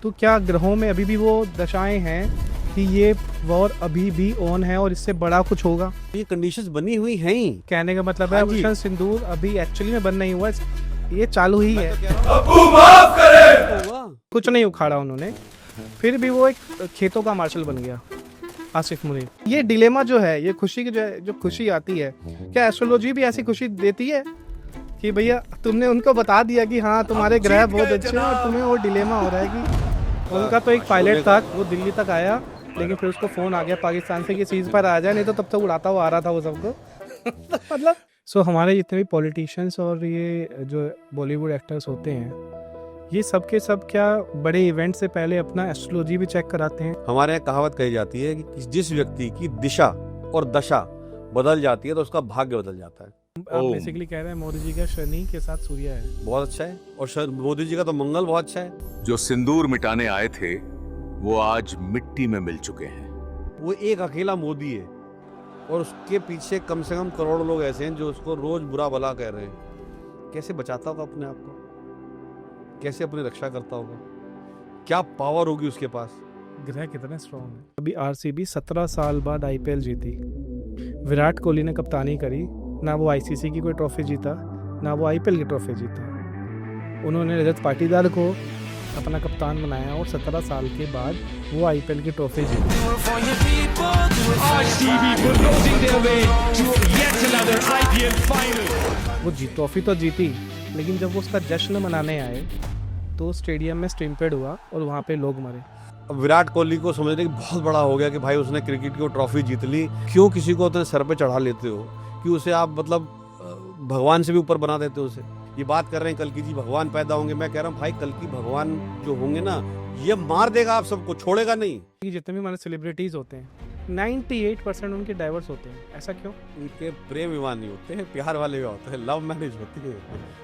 तो क्या ग्रहों में अभी भी वो दशाएं हैं कि ये वॉर अभी भी ऑन है और इससे बड़ा कुछ होगा? ये कंडीशंस बनी हुई हैं ही। कहने का मतलब है हाँ जी। ऑपरेशन सिंदूर अभी एक्चुअली में बंद नहीं हुआ, ये चालू ही है। अब्बू माफ करे। कुछ नहीं उखाड़ा उन्होंने, फिर भी वो एक खेतों का मार्शल बन गया आसिफ मुनीर। ये डिलेमा जो है, ये खुशी की जो खुशी आती है, क्या एस्ट्रोलॉजी भी ऐसी खुशी देती है कि भैया तुमने उनको बता दिया कि हाँ तुम्हारे ग्रह बहुत अच्छे हैं और तुम्हें वो डिलेमा हो रहा है कि उनका तो एक पायलट था, वो दिल्ली तक आया लेकिन फिर उसको फोन आ गया पाकिस्तान से कि सीज पर आ जाए, नहीं तो तब तक उड़ाता हुआ आ रहा था वो सबको। मतलब हमारे जितने भी पॉलिटिशियंस और ये जो बॉलीवुड एक्टर्स होते हैं, ये सब के सब क्या बड़े इवेंट से पहले अपना एस्ट्रोलॉजी भी चेक कराते हैं? हमारे यहाँ कहावत कही जाती है कि जिस व्यक्ति की दिशा और दशा बदल जाती है तो उसका भाग्य बदल जाता है। आप बेसिकली कह रहे हैं मोदी जी का शनि के साथ सूर्य है, बहुत अच्छा है, और मोदी जी का तो मंगल बहुत अच्छा है। जो सिंदूर मिटाने आए थे वो आज मिट्टी में मिल चुके हैं। वो एक अकेला मोदी है और उसके पीछे कम से कम करोड़ों लोग ऐसे हैं जो उसको रोज बुरा भला कह रहे हैं। कैसे बचाता होगा अपने आप को, कैसे अपनी रक्षा करता होगा, क्या पावर होगी उसके पास। ग्रह कितने स्ट्रॉन्ग है। अभी आरसीबी 17 साल बाद आईपीएल जीती, विराट कोहली ने कप्तानी करी, ना वो आईसीसी की कोई ट्रॉफी जीता ना वो आईपीएल की ट्रॉफी जीता। उन्होंने रजत पाटीदार को अपना कप्तान बनाया और 17 साल के बाद वो आईपीएल की ट्रॉफी जीती। वो ट्रॉफी तो जीती, लेकिन जब वो उसका जश्न मनाने आए तो स्टेडियम में स्टैम्पेड हुआ और वहाँ पे लोग मरे। अब विराट कोहली को समझने की बहुत बड़ा हो गया कि भाई उसने क्रिकेट की ट्रॉफी जीत ली, क्यों किसी को अपने सर पे चढ़ा लेते हो कि उसे आप मतलब भगवान से भी ऊपर बना देते हो उसे। ये बात कर रहे हैं कल की जी भगवान पैदा होंगे, मैं कह रहा हूँ भाई कल की भगवान जो होंगे ना, ये मार देगा आप सबको, छोड़ेगा नहीं। जितने भी हमारे सेलिब्रिटीज होते हैं 98% उनके डाइवर्स होते हैं, ऐसा क्यों? उनके प्रेम विवाह नहीं होते हैं, प्यार वाले विवाह होते हैं, लव मैरिज होती है।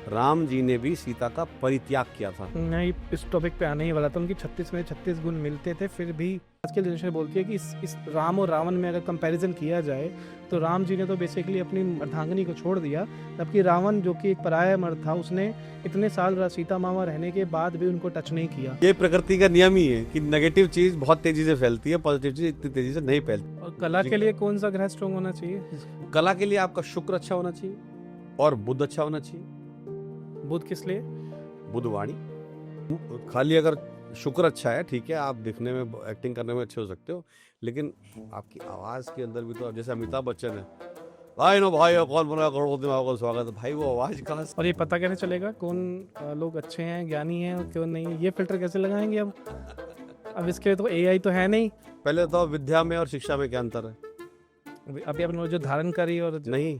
राम जी ने भी सीता का परित्याग किया था। नहीं, इस टॉपिक पे आने ही वाला था। उनकी 36 में 36 गुण मिलते थे, फिर भी आज की जनरेशन बोलती है कि इस राम और रावण में अगर कंपैरिजन किया जाए तो राम जी ने तो बेसिकली अपनी अर्धांगिनी को छोड़ दिया, जबकि रावण जो कि एक पराया मर्द था, उसने इतने साल सीता मामा रहने के बाद भी उनको टच नहीं किया। ये प्रकृति का नियम ही है कि नेगेटिव चीज बहुत तेजी से फैलती है, पॉजिटिव चीज इतनी तेजी से नहीं फैलती। और कला के लिए कौन सा ग्रह स्ट्रॉन्ग होना चाहिए? कला के लिए आपका शुक्र अच्छा होना चाहिए और बुध अच्छा होना चाहिए। बुध किस लिए? बुधवाणी। खाली अगर शुक्र अच्छा है ठीक है, आप दिखने में एक्टिंग करने में अच्छे हो सकते हो, लेकिन आपकी आवाज के अंदर भी तो, जैसे अमिताभ बच्चन है, भाई नो भाई कौन बना करोड़पति में आपका स्वागत है, भाई वो आवाज कहाँ से? और ये पता कैसे चलेगा कौन लोग अच्छे हैं, ज्ञानी हैं और कौन नहीं? ये फिल्टर कैसे लगाएंगे अब इसके लिए तो एआई तो है नहीं। पहले तो विद्या में और शिक्षा में क्या अंतर है? अभी आपने जो धारण करी और नहीं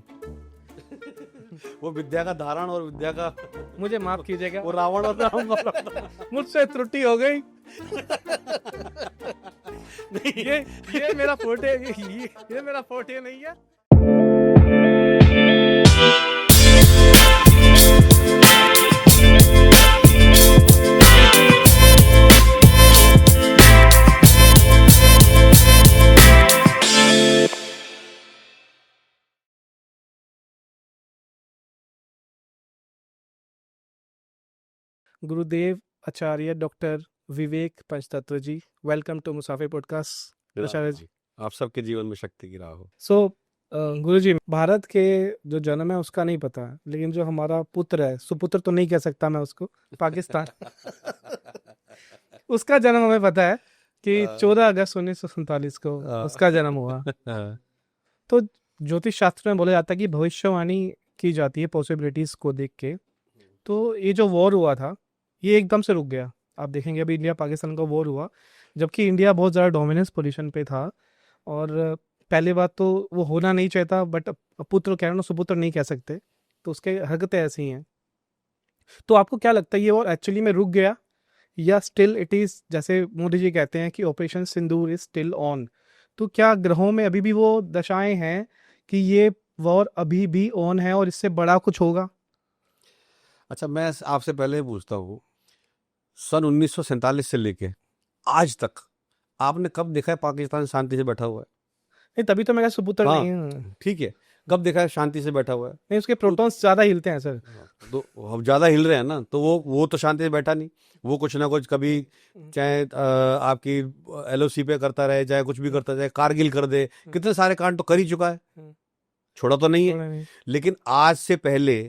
वो विद्या का धारण और विद्या का, मुझे माफ कीजिएगा, वो रावण होता मुझसे त्रुटि हो गई। नहीं, ये मेरा फोटे, ये मेरा फोटे नहीं है। गुरुदेव आचार्य डॉक्टर विवेक पंचतत्व जी, वेलकम टू मुसाफिर पॉडकास्ट। आचार्य जी, आप सबके जीवन में शक्ति की राह हो। गुरु जी, भारत के जो जन्म है उसका नहीं पता, लेकिन जो हमारा पुत्र है, सुपुत्र तो नहीं कह सकता मैं उसको, पाकिस्तान उसका जन्म हमें पता है कि 14 अगस्त 1947 को उसका जन्म हुआ। तो ज्योतिष शास्त्र में बोला जाता है कि भविष्यवाणी की जाती है पॉसिबिलिटीज को देख के। तो ये जो वॉर हुआ था ये एकदम से रुक गया। आप देखेंगे अभी इंडिया पाकिस्तान का वॉर हुआ, जबकि इंडिया बहुत ज़्यादा डोमिनेंस पोजीशन पे था। और पहली बात तो वो होना नहीं चाहता, बट पुत्र कह रहे ना, सुपुत्र नहीं कह सकते, तो उसके हरकतें ऐसी हैं। तो आपको क्या लगता है ये वॉर एक्चुअली में रुक गया या स्टिल इट इज़, जैसे मोदी जी कहते हैं कि operation Sindoor is still on? तो क्या ग्रहों में अभी भी वो दशाएं हैं कि ये वॉर अभी भी ऑन है और इससे बड़ा कुछ होगा? अच्छा, मैं आपसे पहले पूछता हूँ, सन 1947 से लेके आज तक आपने कब देखा है पाकिस्तान शांति से बैठा हुआ है? नहीं, तभी तो मैं सुपुत्र नहीं हूँ। ठीक है, कब देखा है शांति से बैठा हुआ है? नहीं, उसके प्रोटॉन्स ज्यादा हिलते हैं सर। तो अब ज्यादा हिल रहे हैं ना, तो वो तो शांति से बैठा नहीं, वो कुछ ना कुछ कभी चाहे आपकी एलओसी पे करता रहे, चाहे कुछ भी करता रहे, कारगिल कर दे, कितने सारे कांड तो कर ही चुका है, छोड़ा तो नहीं है। लेकिन आज से पहले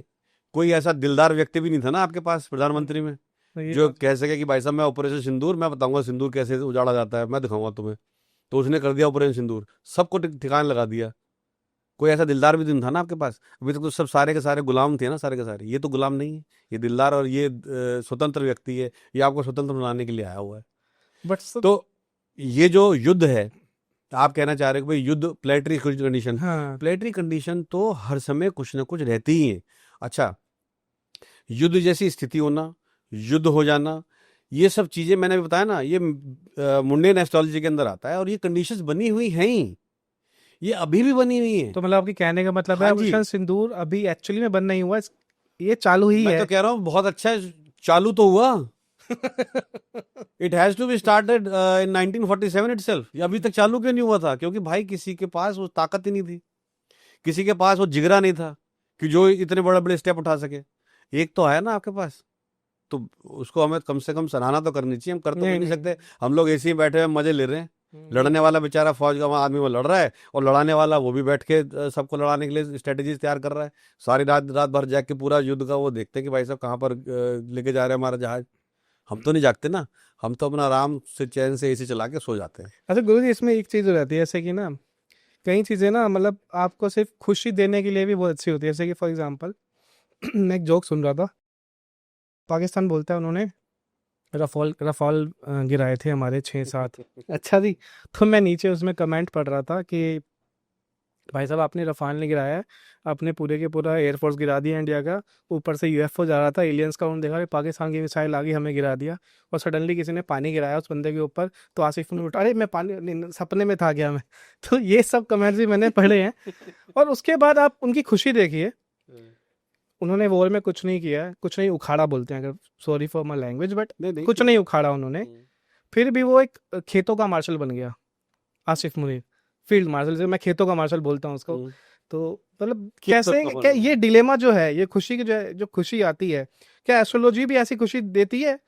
कोई ऐसा दिलदार व्यक्ति भी नहीं था ना आपके पास प्रधानमंत्री में जो कह सके कि भाई साहब मैं ऑपरेशन सिंदूर, मैं बताऊंगा सिंदूर कैसे उजाड़ा जाता है, मैं दिखाऊंगा तुम्हें। तो उसने कर दिया ऑपरेशन सिंदूर, सबको ठिकाने लगा दिया। कोई ऐसा दिलदार भी नहीं था ना आपके पास। अभी तक तो सब सारे के सारे गुलाम थे ना, सारे के सारे। ये तो गुलाम नहीं है, ये दिलदार और ये स्वतंत्र व्यक्ति है, ये आपको स्वतंत्र बनाने के लिए आया हुआ है। बट तो ये जो युद्ध है, आप कहना चाह रहे हो कि भाई युद्ध प्लेटरी कंडीशन, हाँ, प्लेटरी कंडीशन तो हर समय कुछ ना कुछ रहती ही है। अच्छा, युद्ध जैसी स्थिति होना, युद्ध हो जाना, ये सब चीजें मैंने भी बताया ना, ये मुंडेन एस्ट्रोलॉजी के अंदर आता है, और ये कंडीशंस बनी हुई हैं ही, ये अभी भी बनी हुई है। तो मतलब आपकी कहने का मतलब है हाँ जी। ऑपरेशन सिंदूर अभी एक्चुअली में बन नहीं हुआ, ये चालू ही मैं है। तो कह रहा हूँ बहुत अच्छा है, चालू तो हुआ। It has to be started in 1947 itself. ये अभी तक चालू क्यों नहीं हुआ था? क्योंकि भाई किसी के पास वो ताकत ही नहीं थी, किसी के पास वो जिगरा नहीं था कि जो इतने बड़े बड़े स्टेप उठा सके। एक तो आया ना आपके पास, तो उसको हमें कम से कम सराहना तो करनी चाहिए। हम कर तो नहीं, नहीं नहीं। सकते, हम लोग ऐसे ही बैठे हुए मजे ले रहे हैं। लड़ने वाला बेचारा फौज का आदमी वो लड़ रहा है, और लड़ाने वाला वो भी बैठ के सबको लड़ाने के लिए स्ट्रेटेजीज तैयार कर रहा है। सारी रात रात भर जाग के पूरा युद्ध का वो देखते हैं कि भाई साहब कहाँ पर लेके जा रहे हैं हमारा जहाज। हम तो नहीं जागते ना, हम तो अपना आराम से चैन से एसी चला के सो जाते हैं। अच्छा गुरु जी, इसमें एक चीज हो जाती है जैसे कि ना कई चीजें ना मतलब आपको सिर्फ खुशी देने के लिए भी बहुत अच्छी होती है। जैसे कि फॉर एग्जांपल मैं एक जोक सुन रहा था, पाकिस्तान बोलता है उन्होंने रफाल गिराए थे हमारे 6-7। अच्छा जी, तो मैं नीचे उसमें कमेंट पढ़ रहा था कि भाई साहब आपने रफाल नहीं गिराया है, आपने पूरे के पूरा एयरफोर्स गिरा दिया इंडिया का। ऊपर से यूएफओ जा रहा था, एलियंस का, उन्होंने देखा कि पाकिस्तान की मिसाइल आ गई, हमें गिरा दिया। और सडनली किसी ने पानी गिराया उस बंदे के ऊपर, तो आसिफ ने उठा, अरे मैं पानी नहीं, सपने में था क्या मैं। तो ये सब कमेंट्स भी मैंने पढ़े हैं। और उसके बाद आप उनकी खुशी देखिए, उन्होंने वॉर में कुछ नहीं किया, कुछ नहीं उखाड़ा बोलते हैं, अगर sorry for my language, but कुछ नहीं उखाड़ा उन्होंने। फिर भी वो एक खेतों का मार्शल बन गया, आसिफ मुनीर, फील्ड मार्शल, से मैं खेतों का मार्शल बोलता हूँ उसको। तो मतलब कैसे, क्या ये डिलेमा जो है, ये खुशी की जो खुशी आती है, क्या एस्ट्रोलॉजी भी ऐसी खुशी देती है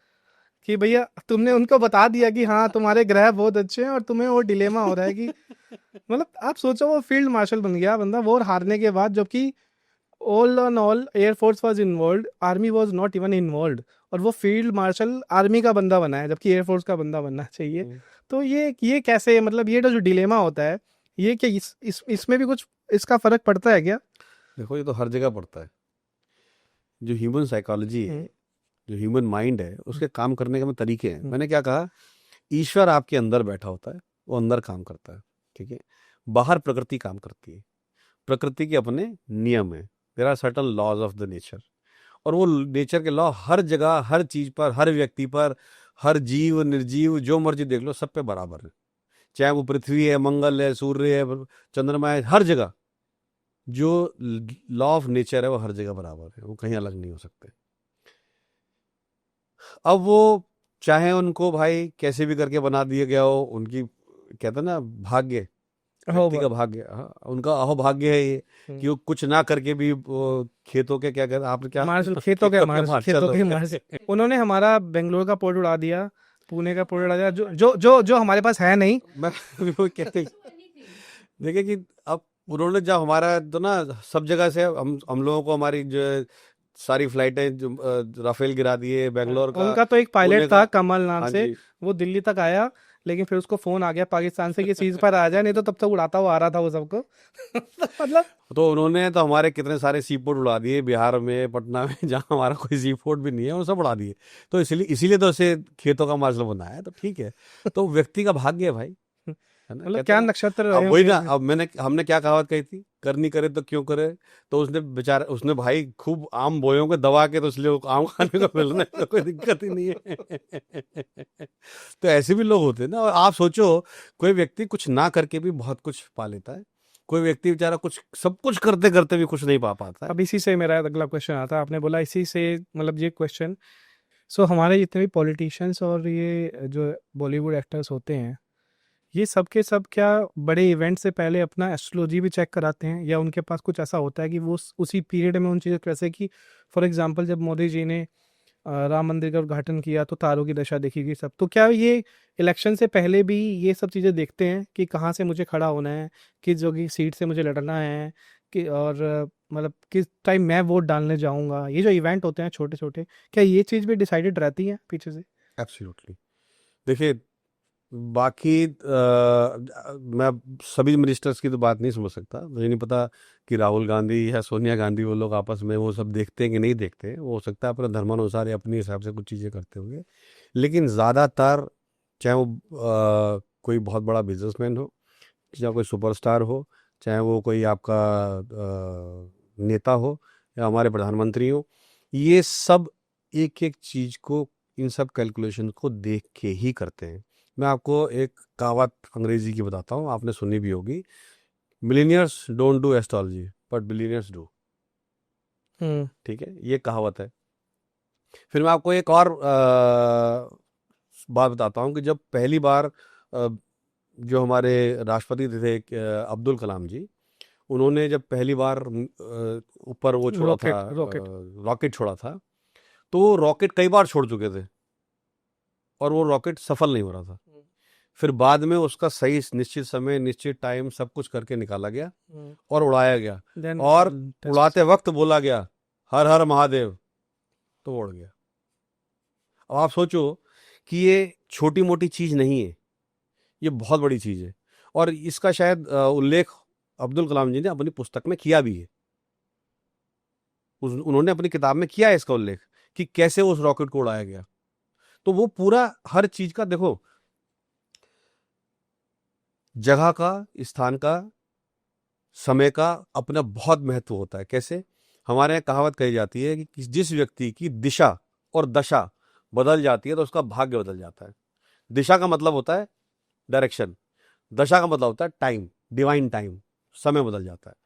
कि भैया तुमने उनको बता दिया कि हाँ तुम्हारे ग्रह बहुत अच्छे हैं, और तुम्हें वो डिलेमा हो रहा है कि मतलब आप सोचो वो फील्ड मार्शल बन गया बंदा वॉर हारने के बाद, जबकि all on all air force was involve, army was not even involve, और वो फील्ड मार्शल आर्मी का बंदा बना है जबकि एयरफोर्स का बंदा बनना चाहिए। तो ये कैसे, मतलब ये जो डिलेमा होता है, ये क्या इसमें भी कुछ इसका फर्क पड़ता है क्या? देखो ये तो हर जगह पड़ता है। जो ह्यूमन साइकोलॉजी है, जो ह्यूमन माइंड है, उसके काम करने के तरीके हैं। मैंने क्या कहा, ईश्वर आपके अंदर बैठा होता है, वो अंदर काम करता है, ठीक है। बाहर प्रकृति काम करती है, प्रकृति के अपने नियम है, there are certain laws of the nature. और वो नेचर के लॉ हर जगह, हर चीज पर, हर व्यक्ति पर, हर जीव निर्जीव जो मर्जी देख लो, सब पे बराबर है। चाहे वो पृथ्वी है, मंगल है, सूर्य है, चंद्रमा है, हर जगह जो लॉ ऑफ नेचर है वो हर जगह बराबर है, वो कहीं अलग नहीं हो सकते। अब वो चाहे उनको भाई कैसे भी करके बना दिया गया हो, उनकी कहते हैं ना भाग्य, व्यक्ति का भाग्य, हाँ, उनका अहोभाग्य है ये कि वो कुछ ना करके भी वो खेतों के क्या कहते, आपने क्या मार्शल, खेतों के मार्शल उन्होंने हमारा बेंगलोर का पोर्ट उड़ा दिया, पुणे का पोर्ट उड़ा दिया, जो हमारे पास है नहीं। मैं वो कहते देखिए कि अब उन्होंने जब हमारा तो ना सब जगह से हम लोगों को हमारी जो सारी फ्लाइटें जो राफेल गिरा दिए बेंगलोर का। उनका तो एक पायलट था कमल नाम से, वो दिल्ली तक आया, लेकिन फिर उसको फोन आ गया पाकिस्तान से कि चीज पर आ जाए, नहीं तो तब तक उड़ाता हुआ आ रहा था वो सबको। मतलब तो उन्होंने तो हमारे कितने सारे सी पोर्ट उड़ा दिए, बिहार में, पटना में, जहाँ हमारा कोई सी पोर्ट भी नहीं है, वो सब उड़ा दिए। तो इसीलिए तो उसे खेतों का मार्शल बनाया है। तो ठीक है, तो व्यक्ति का भाग्य है भाई, मतलब क्या नक्षत्र अब वही ना। अब हमने क्या कहावत कही थी, करनी करे तो क्यों करे। तो उसने बेचारा, उसने भाई खूब आम बोयों के दबा के, तो इसलिए आम खाने को मिलना है, तो कोई दिक्कत ही नहीं है। तो ऐसे भी लोग होते हैं ना। और आप सोचो, कोई व्यक्ति कुछ ना करके भी बहुत कुछ पा लेता है, कोई व्यक्ति बेचारा कुछ सब कुछ करते करते भी कुछ नहीं पा पाता है। अब इसी से मेरा अगला क्वेश्चन आता है, आपने बोला इसी से, मतलब ये क्वेश्चन, सो हमारे जितने भी पॉलिटिशियंस और ये जो बॉलीवुड एक्टर्स होते हैं, ये सब के सब क्या बड़े इवेंट से पहले अपना एस्ट्रोलॉजी भी चेक कराते हैं, या उनके पास कुछ ऐसा होता है कि वो उसी पीरियड में उन चीज़ों, जैसे कि फॉर एग्जांपल जब मोदी जी ने राम मंदिर का उद्घाटन किया तो तारों की दशा देखी गई सब, तो क्या ये इलेक्शन से पहले भी ये सब चीज़ें देखते हैं कि कहाँ से मुझे खड़ा होना है, किस जो की सीट से मुझे लड़ना है, कि और मतलब किस टाइम मैं वोट डालने जाऊंगा, ये जो इवेंट होते हैं छोटे छोटे, क्या ये चीज़ भी डिसाइडेड रहती है पीछे से? एब्सोल्युटली। देखिए, बाकी मैं सभी मिनिस्टर्स की तो बात नहीं समझ सकता, मुझे नहीं पता कि राहुल गांधी या सोनिया गांधी वो लोग आपस में वो सब देखते हैं कि नहीं देखते हैं, वो हो सकता है अपने धर्मानुसार या अपने हिसाब से कुछ चीज़ें करते होंगे, लेकिन ज़्यादातर चाहे वो कोई बहुत बड़ा बिजनेसमैन हो, चाहे कोई सुपरस्टार हो, चाहे वो कोई आपका नेता हो या हमारे प्रधानमंत्री हो, ये सब एक एक चीज़ को, इन सब कैलकुलेशन को देख के ही करते हैं। मैं आपको एक कहावत अंग्रेजी की बताता हूँ, आपने सुनी भी होगी, millionaires don't do astrology but billionaires do. ठीक है, ये कहावत है। फिर मैं आपको एक और बात बताता हूँ कि जब पहली बार जो हमारे राष्ट्रपति थे अब्दुल कलाम जी, उन्होंने जब पहली बार ऊपर वो छोड़ा था, रॉकेट छोड़ा था, तो रॉकेट कई बार छोड़ चुके थे और वो रॉकेट सफल नहीं हो रहा था। फिर बाद में उसका सही निश्चित समय, निश्चित टाइम, सब कुछ करके निकाला गया और उड़ाया गया, और उड़ाते वक्त बोला गया हर हर महादेव, तो उड़ गया। अब आप सोचो कि ये छोटी मोटी चीज नहीं है, ये बहुत बड़ी चीज है, और इसका शायद उल्लेख अब्दुल कलाम जी ने अपनी पुस्तक में किया भी है। उन्होंने अपनी किताब में किया है इसका उल्लेख कि कैसे उस रॉकेट को उड़ाया गया। तो वो पूरा हर चीज का, देखो, जगह का, स्थान का, समय का अपना बहुत महत्व होता है। कैसे? हमारे यहाँ कहावत कही जाती है कि जिस व्यक्ति की दिशा और दशा बदल जाती है तो उसका भाग्य बदल जाता है। दिशा का मतलब होता है डायरेक्शन, दशा का मतलब होता है टाइम, डिवाइन टाइम, समय बदल जाता है।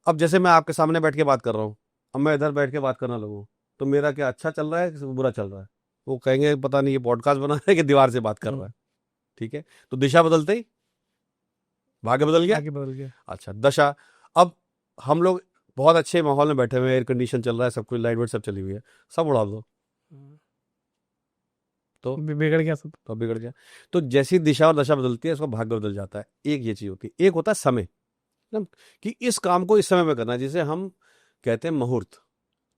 अब जैसे मैं आपके सामने बैठ के बात कर रहा हूँ, अब मैं इधर बैठ के बात करना लगूँ तो मेरा क्या अच्छा चल रहा है कि बुरा चल रहा है? वो कहेंगे पता नहीं ये पॉडकास्ट बना रहा है कि दीवार से बात कर रहा है। ठीक है, तो दिशा बदलते ही भाग्य बदल गया, आगे बदल गया। अच्छा, दशा। अब हम लोग बहुत अच्छे माहौल में बैठे हुए हैं, एयर कंडीशन चल रहा है, सब कुछ लाइट वाइट सब चली हुई है, सब उड़ा दो तो बिगड़ गया सब, तो बिगड़ गया। तो जैसी दिशा और दशा बदलती है उसका भाग्य बदल जाता है। एक ये चीज होती है। एक होता है समय, कि इस काम को इस समय में करना है, जिसे हम कहते हैं मुहूर्त।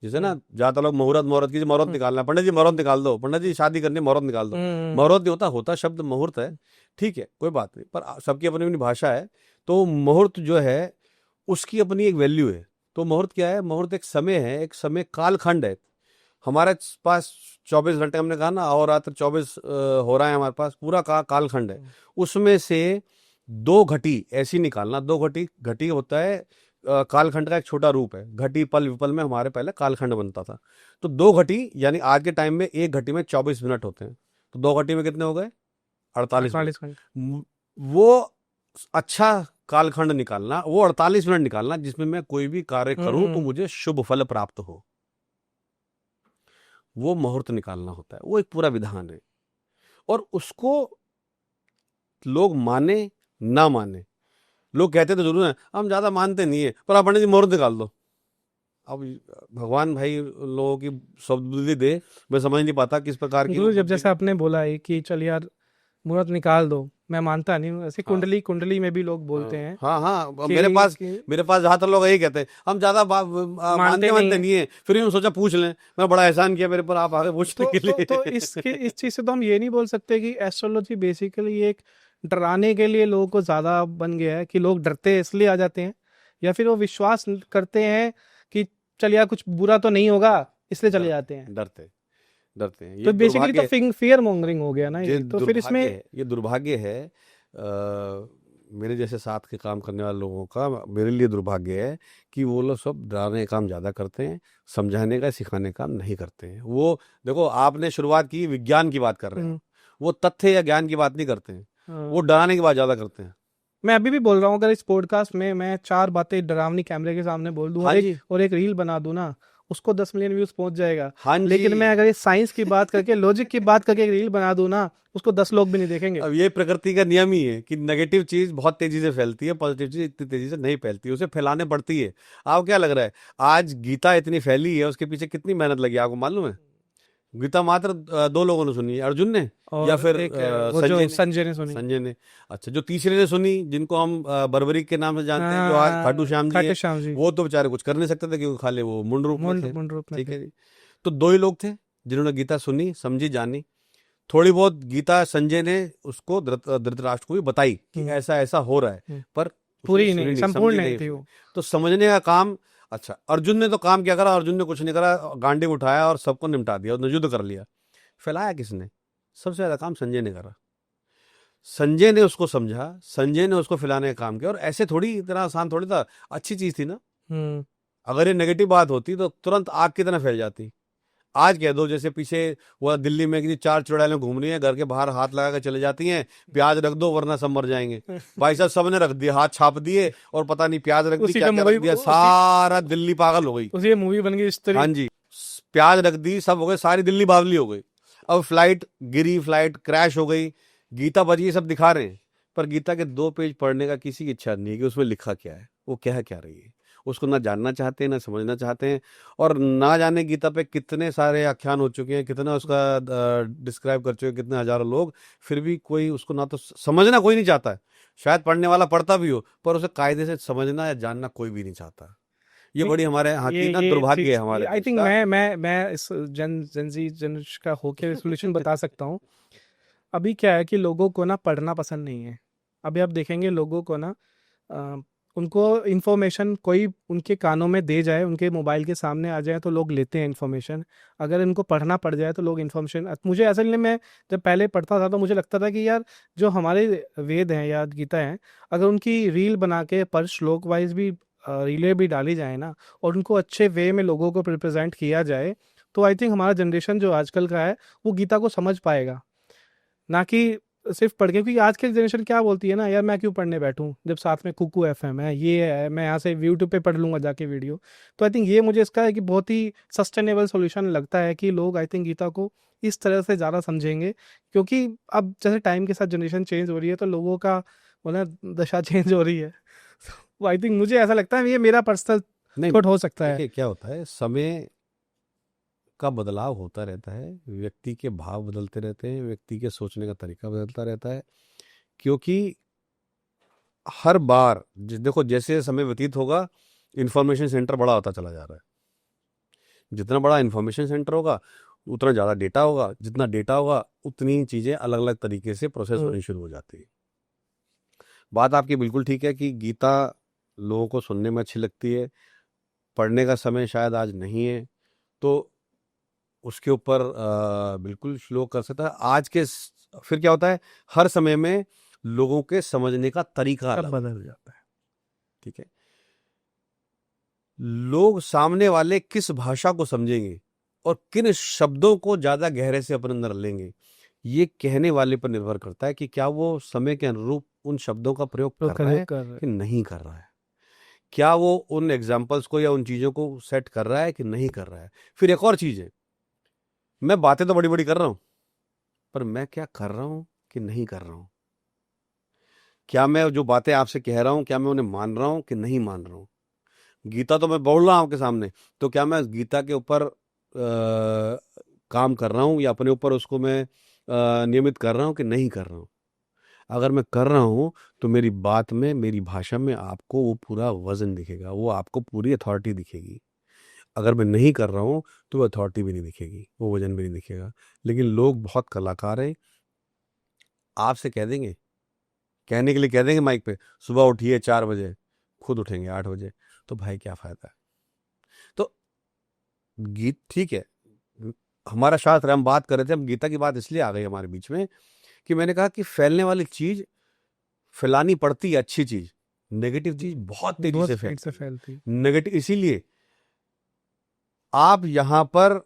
जैसे ना ज्यादा लोग मुहूर्त की मुहूर्त निकालना है, पंडित जी मुहूर्त निकाल दो, पंडित जी शादी करनी, मुहूर्त निकाल दो। मुहूर्त नहीं होता, होता शब्द मुहूर्त है। ठीक है, कोई बात नहीं, पर सबकी अपनी अपनी भाषा है। तो मुहूर्त जो है उसकी अपनी एक वैल्यू है। तो मुहूर्त क्या है? मुहूर्त एक समय है, एक समय कालखंड है। हमारे पास 24 घंटे, हमने कहा ना, और रात 24 हो रहा है, हमारे पास पूरा कालखंड है। उसमें से 2 घटी ऐसी निकालना, 2 घटी होता है कालखंड का एक छोटा रूप है। घटी पल विपल में हमारे पहले कालखंड बनता था। तो 2 घटी यानी आज के टाइम में 1 घटी में 24 मिनट होते हैं, तो 2 घटी में कितने हो गए? 48 मिनट। वो अच्छा कालखंड निकालना, वो 48 मिनट निकालना जिसमें मैं कोई भी कार्य करूं तो मुझे शुभ फल प्राप्त हो, वो मुहूर्त निकालना होता है। वो एक पूरा विधान है, और उसको लोग माने ना माने, लोग कहते तो जरूर है, हम ज्यादा मानते नहीं है, पर आप पंडित जी मुहूर्त निकाल दो। अब भगवान भाई लोगों की शब्द बुद्धि दे, मैं समझ नहीं पाता किस प्रकार की। जब जैसे आपने बोला है कि चल यार मुहूर्त निकाल दो, मैं मानता नहीं हूँ ऐसे। कुंडली में भी लोग बोलते हैं। हाँ, मेरे पास जहाँ तक लोग यही कहते हैं, हम ज्यादा मानते नहीं है। फिर हम सोचा पूछ लें, मैं बड़ा एहसान किया मेरे पर, आप आगे पूछने के लिए। तो इस चीज से तो हम ये नहीं बोल सकते कि एस्ट्रोलॉजी बेसिकली एक डराने के लिए लोगों को ज्यादा बन गया है, कि लोग डरते हैं इसलिए आ जाते हैं, या फिर वो विश्वास करते हैं कि चल यार कुछ बुरा तो नहीं होगा इसलिए चले जाते हैं, डरते हैं। तो बेसिकली तो फियर मॉन्गरिंग हो गया ना ये। तो फिर इसमें ये दुर्भाग्य है मेरे जैसे साथ के काम करने वाले लोगों का। मेरे लिए दुर्भाग्य है कि वो लोग सब डराने का काम ज्यादा करते हैं, समझाने का, सिखाने का काम नहीं करते हैं। वो देखो, आपने शुरुआत की विज्ञान की बात कर रहे हैं, वो तथ्य या ज्ञान की बात नहीं करते हैं, वो डराने की बात ज्यादा करते हैं। मैं अभी भी बोल रहा हूँ, अगर इस पॉडकास्ट में मैं 4 बातें डरावनी कैमरे के सामने बोल दूं और एक रील बना दूं ना, उसको 10 मिलियन व्यूज पहुंच जाएगा। हाँ जी। लेकिन मैं अगर ये साइंस की बात करके, लॉजिक की बात करके एक रील बना दूं ना, उसको 10 लोग भी नहीं देखेंगे। अब ये प्रकृति का नियम ही है कि नेगेटिव चीज बहुत तेजी से फैलती है, पॉजिटिव चीज इतनी तेजी से नहीं फैलती, उसे फैलाने पड़ती है। आपको क्या लग रहा है आज गीता इतनी फैली है, उसके पीछे कितनी मेहनत लगी आपको मालूम है? गीता मात्र 2 लोगों ने सुनी है, अर्जुन ने और या फिर एक वो जो संजय ने सुनी। संजय ने। अच्छा, जो तीसरे ने सुनी, जिनको हम बर्बरीक के नाम से जानते हैं, जो आज खाटू श्याम जी खाटू हैं, श्याम जी, वो तो बेचारे कुछ कर नहीं सकते थे क्योंकि खाली वो मुंड रूप में थे। मुंड रूप में ठीक थे। है जी। तो 2 ही लोग थे जिन्होंने गीता सुनी, समझी, जानी। थोड़ी बहुत गीता संजय ने उसको धृतराष्ट्र को भी बताई कि ऐसा ऐसा हो रहा है, पर पूरी उसने नहीं, सुनी संपूर्ण समझी नहीं थी वो। तो समझने का काम। अच्छा, अर्जुन ने तो काम क्या करा? अर्जुन ने कुछ नहीं करा, गांडीव उठाया और सबको निपटा दिया और युद्ध कर लिया। फैलाया किसने? सबसे ज्यादा काम संजय ने करा। संजय ने उसको समझा, संजय ने उसको फैलाने का काम किया। और ऐसे थोड़ी, इतना आसान थोड़ी था, अच्छी चीज थी ना। अगर ये नेगेटिव बात होती तो तुरंत आग की तरह फैल जाती। आज कह दो, जैसे पीछे वो दिल्ली में कि 4 चुड़ैलें घूम रही हैं, घर के बाहर हाथ लगा के चले जाती हैं, प्याज रख दो वरना सब मर जाएंगे। भाई साहब सबने रख दिया, हाथ छाप दिए, और पता नहीं प्याज रख दी, क्या क्या रख दिया, सारा दिल्ली पागल हो गई। उसी मूवी बन गई इस तरह। हाँ जी, प्याज रख दी, सब हो गए, सारी दिल्ली बावली हो गई। अब फ्लाइट गिरी, फ्लाइट क्रैश हो गई, गीता बच गई, सब दिखा रहे हैं। पर गीता के 2 पेज पढ़ने का किसी की इच्छा नहीं है कि उसमें लिखा क्या है, वो कह क्या रही है। उसको ना जानना चाहते हैं, ना समझना चाहते हैं। और ना जाने गीता पे कितने सारे आख्यान हो चुके हैं, कितना उसका डिस्क्राइब कर चुके हैं, कितने हजारों लोग, फिर भी कोई उसको ना तो समझना कोई नहीं चाहता है। शायद पढ़ने वाला पढ़ता भी हो, पर उसे कायदे से समझना या जानना कोई भी नहीं चाहता। ये बड़ी हमारे यहाँ की ना दुर्भाग्य है हमारे। आई थिंक मैं इस जनजी का होके सोल्यूशन बता सकता हूँ। अभी क्या है कि लोगों को ना पढ़ना पसंद नहीं है। अभी आप देखेंगे लोगों को ना उनको इन्फॉर्मेशन कोई उनके कानों में दे जाए, उनके मोबाइल के सामने आ जाए तो लोग लेते हैं इन्फॉर्मेशन। अगर इनको पढ़ना पड़ जाए तो लोग इन्फॉर्मेशन, मुझे ऐसा नहीं, मैं जब पहले पढ़ता था तो मुझे लगता था कि यार जो हमारे वेद हैं या गीता हैं, अगर उनकी रील बना के पर श्लोक वाइज भी रीलें भी डाली जाए ना, और उनको अच्छे वे में लोगों को रिप्रेजेंट किया जाए, तो आई थिंक हमारा जनरेशन जो आजकल का है वो गीता को समझ पाएगा, ना कि सिर्फ पढ़ के। क्योंकि आज की जनरेशन क्या बोलती है ना, यार मैं क्यों पढ़ने बैठूं जब साथ में कुकू एफएम है, ये है, मैं यहाँ से यूट्यूब पे पढ़ लूंगा जाके वीडियो। तो आई थिंक ये मुझे इसका है कि बहुत ही सस्टेनेबल सॉल्यूशन लगता है कि लोग आई थिंक गीता को इस तरह से ज़्यादा समझेंगे। क्योंकि अब जैसे टाइम के साथ जनरेशन चेंज हो रही है तो लोगों का बोला दशा चेंज हो रही है। तो आई थिंक मुझे ऐसा लगता है, ये मेरा पर्सनल थॉट हो सकता है। क्या होता है, समय का बदलाव होता रहता है, व्यक्ति के भाव बदलते रहते हैं, व्यक्ति के सोचने का तरीका बदलता रहता है। क्योंकि हर बार देखो, जैसे समय व्यतीत होगा, इंफॉर्मेशन सेंटर बड़ा होता चला जा रहा है। जितना बड़ा इंफॉर्मेशन सेंटर होगा उतना ज़्यादा डेटा होगा, जितना डेटा होगा उतनी चीज़ें अलग अलग तरीके से प्रोसेस होनी शुरू हो जाती है। बात आपकी बिल्कुल ठीक है कि गीता लोगों को सुनने में अच्छी लगती है, पढ़ने का समय शायद आज नहीं है, तो उसके ऊपर बिल्कुल श्लोक कर सकता है। आज के फिर क्या होता है, हर समय में लोगों के समझने का तरीका अलग बदल जाता है। ठीक है, लोग सामने वाले किस भाषा को समझेंगे और किन शब्दों को ज्यादा गहरे से अपने अंदर लेंगे, ये कहने वाले पर निर्भर करता है कि क्या वो समय के अनुरूप उन शब्दों का प्रयोग कर रहा है कि नहीं कर रहा है। क्या वो उन एग्जाम्पल्स को या उन चीजों को सेट कर रहा है कि नहीं कर रहा है। फिर एक और चीज है, मैं बातें तो बड़ी बड़ी कर रहा हूं, पर मैं क्या कर रहा हूं कि नहीं कर रहा हूं। क्या मैं जो बातें आपसे कह रहा हूं, क्या मैं उन्हें मान रहा हूं कि नहीं मान रहा हूं। गीता तो मैं बोल रहा हूं आपके सामने, तो क्या मैं गीता के ऊपर काम कर रहा हूं या अपने ऊपर उसको मैं नियमित कर रहा हूं कि नहीं कर रहा हूं। अगर मैं कर रहा हूं तो मेरी बात में, मेरी भाषा में आपको वो पूरा वजन दिखेगा, वो आपको पूरी अथॉरिटी दिखेगी। अगर मैं नहीं कर रहा हूं तो वो अथॉरिटी भी नहीं दिखेगी, वो वजन भी नहीं दिखेगा। लेकिन लोग बहुत कलाकार हैं, आपसे कह देंगे, कहने के लिए कह देंगे माइक पे, सुबह उठिए 4 बजे, खुद उठेंगे 8 बजे, तो भाई क्या फायदा है। तो गीत ठीक है, हमारा शास्त्र, हम बात कर रहे थे, हम गीता की बात इसलिए आ गई हमारे बीच में कि मैंने कहा कि फैलने वाली चीज फैलानी पड़ती है, अच्छी चीज। नेगेटिव चीज बहुत तेजी से फैलती। नेगेटिव, इसीलिए आप यहां पर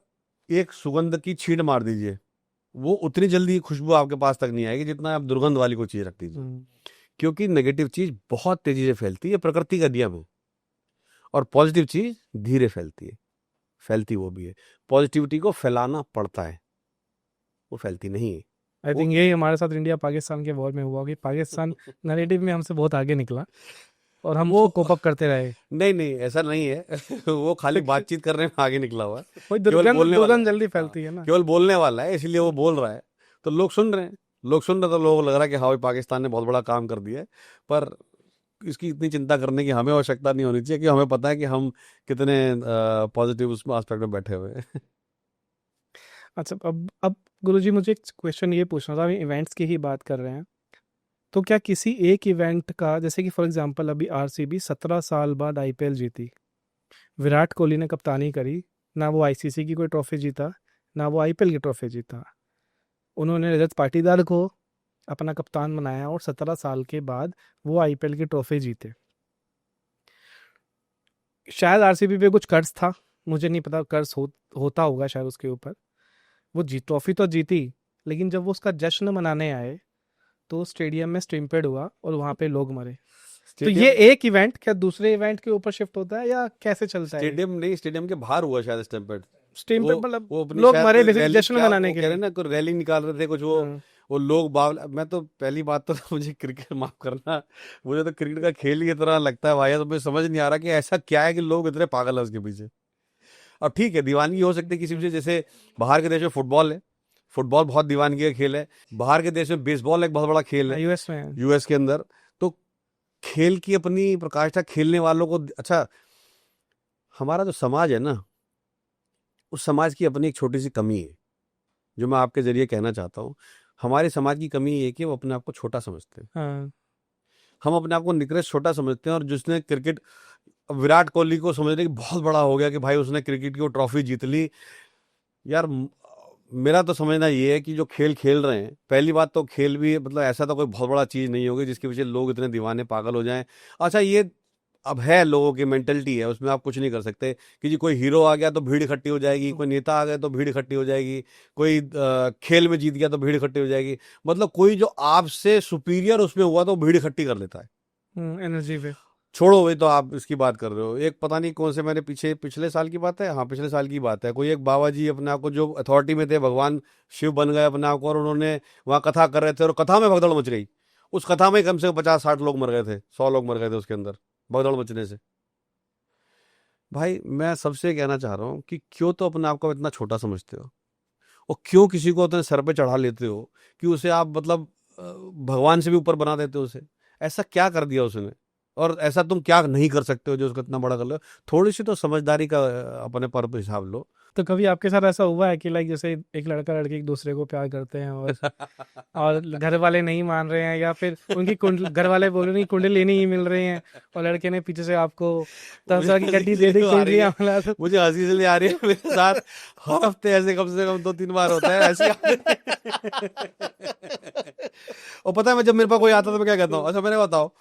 एक सुगंध की छींट मार दीजिए, वो उतनी जल्दी खुशबू आपके पास तक नहीं आएगी जितना आप दुर्गंध वाली कोई चीज रख दीजिए। क्योंकि नेगेटिव चीज बहुत तेजी से फैलती है, प्रकृति का नियम है, और पॉजिटिव चीज धीरे फैलती है। फैलती वो भी है। पॉजिटिविटी को फैलाना पड़ता है, वो फैलती नहीं है। आई थिंक यही हमारे साथ इंडिया पाकिस्तान के वॉर में हुआ कि पाकिस्तान नैरेटिव में हमसे बहुत आगे निकला और हम वो कोप अप करते रहे। नहीं ऐसा नहीं है वो खाली बातचीत करने में आगे निकला हुआ है, वही केवल बोलने वाला दुर्गंध जल्दी फैलती है ना। केवल बोलने वाला है, इसलिए वो बोल रहा है तो लोग सुन रहे हैं। तो लोगों को लग रहा है कि हाँ भाई पाकिस्तान ने बहुत बड़ा काम कर दिया है, पर इसकी इतनी चिंता करने की हमें आवश्यकता नहीं होनी चाहिए, कि हमें पता है कि हम कितने पॉजिटिव उसमें एस्पेक्ट में बैठे हुए हैं। अच्छा, अब गुरुजी मुझे एक क्वेश्चन ये पूछना था, हम इवेंट्स की ही बात कर रहे हैं, तो क्या किसी एक इवेंट का, जैसे कि फॉर एग्जांपल अभी आरसीबी 17 साल बाद आईपीएल जीती, विराट कोहली ने कप्तानी करी, ना वो आईसीसी की कोई ट्रॉफी जीता, ना वो आईपीएल की ट्रॉफी जीता, उन्होंने रजत पाटीदार को अपना कप्तान बनाया और 17 साल के बाद वो आईपीएल की ट्रॉफी जीते। शायद आरसीबी पे कुछ कर्ज था, मुझे नहीं पता, कर्ज होता होगा शायद उसके ऊपर। वो ट्रॉफी तो जीती, लेकिन जब वो उसका जश्न मनाने आए तो स्टेडियम में स्टैम्पेड हुआ और वहां पे लोग मरे। तो ये एक इवेंट क्या दूसरे इवेंट के ऊपर शिफ्ट होता है या कैसे चलता है? स्टेडियम के बाहर हुआ शायद स्टैम्पेड मतलब लोग मरे बेसिकली जश्न मनाने के लिए ना, कोई रैली निकाल रहे थे कुछ, वो लोग मैं तो पहली बात तो मुझे क्रिकेट, माफ करना, मुझे तो क्रिकेट का खेल ही इतना लगता है भाई, तो मुझे समझ नहीं आ रहा कि ऐसा क्या है कि लोग इतने पागल है उसके पीछे। अब ठीक है, दीवानगी हो सकती है किसी से, जैसे बाहर के देश में फुटबॉल है, फुटबॉल बहुत दीवानगी का खेल है, बाहर के देश में बेसबॉल एक बहुत बड़ा खेल है, यूएस के अंदर, तो खेल की अपनी प्रकाष्ठा खेलने वालों को। अच्छा, हमारा जो समाज है ना, उस समाज की अपनी एक छोटी सी कमी है जो मैं आपके जरिए कहना चाहता हूँ। हमारे समाज की कमी ये है कि वो अपने आप को छोटा समझते हैं। हाँ। हम अपने आप को निकृष्ट छोटा समझते हैं, और जिसने क्रिकेट, विराट कोहली को समझने की बहुत बड़ा हो गया कि भाई उसने क्रिकेट की वो ट्रॉफी जीत ली। यार मेरा तो समझना ये है कि जो खेल खेल रहे हैं, पहली बात तो खेल भी मतलब ऐसा तो कोई बहुत बड़ा चीज़ नहीं होगी जिसके पीछे लोग इतने दीवाने पागल हो जाएं। अच्छा, ये अब है, लोगों की मेंटलिटी है, उसमें आप कुछ नहीं कर सकते कि जी कोई हीरो आ गया तो भीड़ इकट्ठी हो जाएगी, कोई नेता आ गया तो भीड़ इकट्ठी हो जाएगी, कोई खेल में जीत गया तो भीड़ इकट्ठी हो जाएगी। मतलब कोई जो आपसे सुपीरियर उसमें हुआ तो भीड़ इकट्ठी कर लेता है एनर्जी पे। छोड़ो, वही तो आप इसकी बात कर रहे हो। एक पता नहीं कौन से, मैंने पिछले साल की बात है, हाँ पिछले साल की बात है, कोई एक बाबा जी अपने आप को, जो अथॉरिटी में थे, भगवान शिव बन गए अपने आप को, और उन्होंने वहाँ कथा कर रहे थे और कथा में भगदड़ मच गई। उस कथा में कम से कम 50-60 लोग मर गए थे, 100 लोग मर गए थे उसके अंदर भगदड़ मचने से। भाई मैं सबसे कहना चाह रहा हूँ कि क्यों तो अपने आप को इतना छोटा समझते हो, और क्यों किसी को अपने सर पे चढ़ा लेते हो कि उसे आप मतलब भगवान से भी ऊपर बना देते हो उसे। ऐसा क्या कर दिया उसने, और ऐसा तुम क्या नहीं कर सकते हो जो उसको इतना बड़ा कर लो। थोड़ी सी तो समझदारी का अपने पर हिसाब लो। तो कभी आपके साथ ऐसा हुआ है कि लाइक जैसे एक लड़का लड़की एक दूसरे को प्यार करते हैं और घर वाले नहीं मान रहे हैं, या फिर उनकी घर वाले बोल रहे हैं कुंडली नहीं मिल रहे हैं, और लड़के ने पीछे से आपको तमसा की गड्डी दे दी, कुंडलियां मिला दो। मुझे हंसी इसलिए आ रही है, मेरे साथ हर हफ्ते ऐसे कम से कम 2-3 बार होता है ऐसे। और पता है मैं जब मेरे पास कोई आता तो मैं क्या कहता हूँ, अच्छा मैंने बताओ,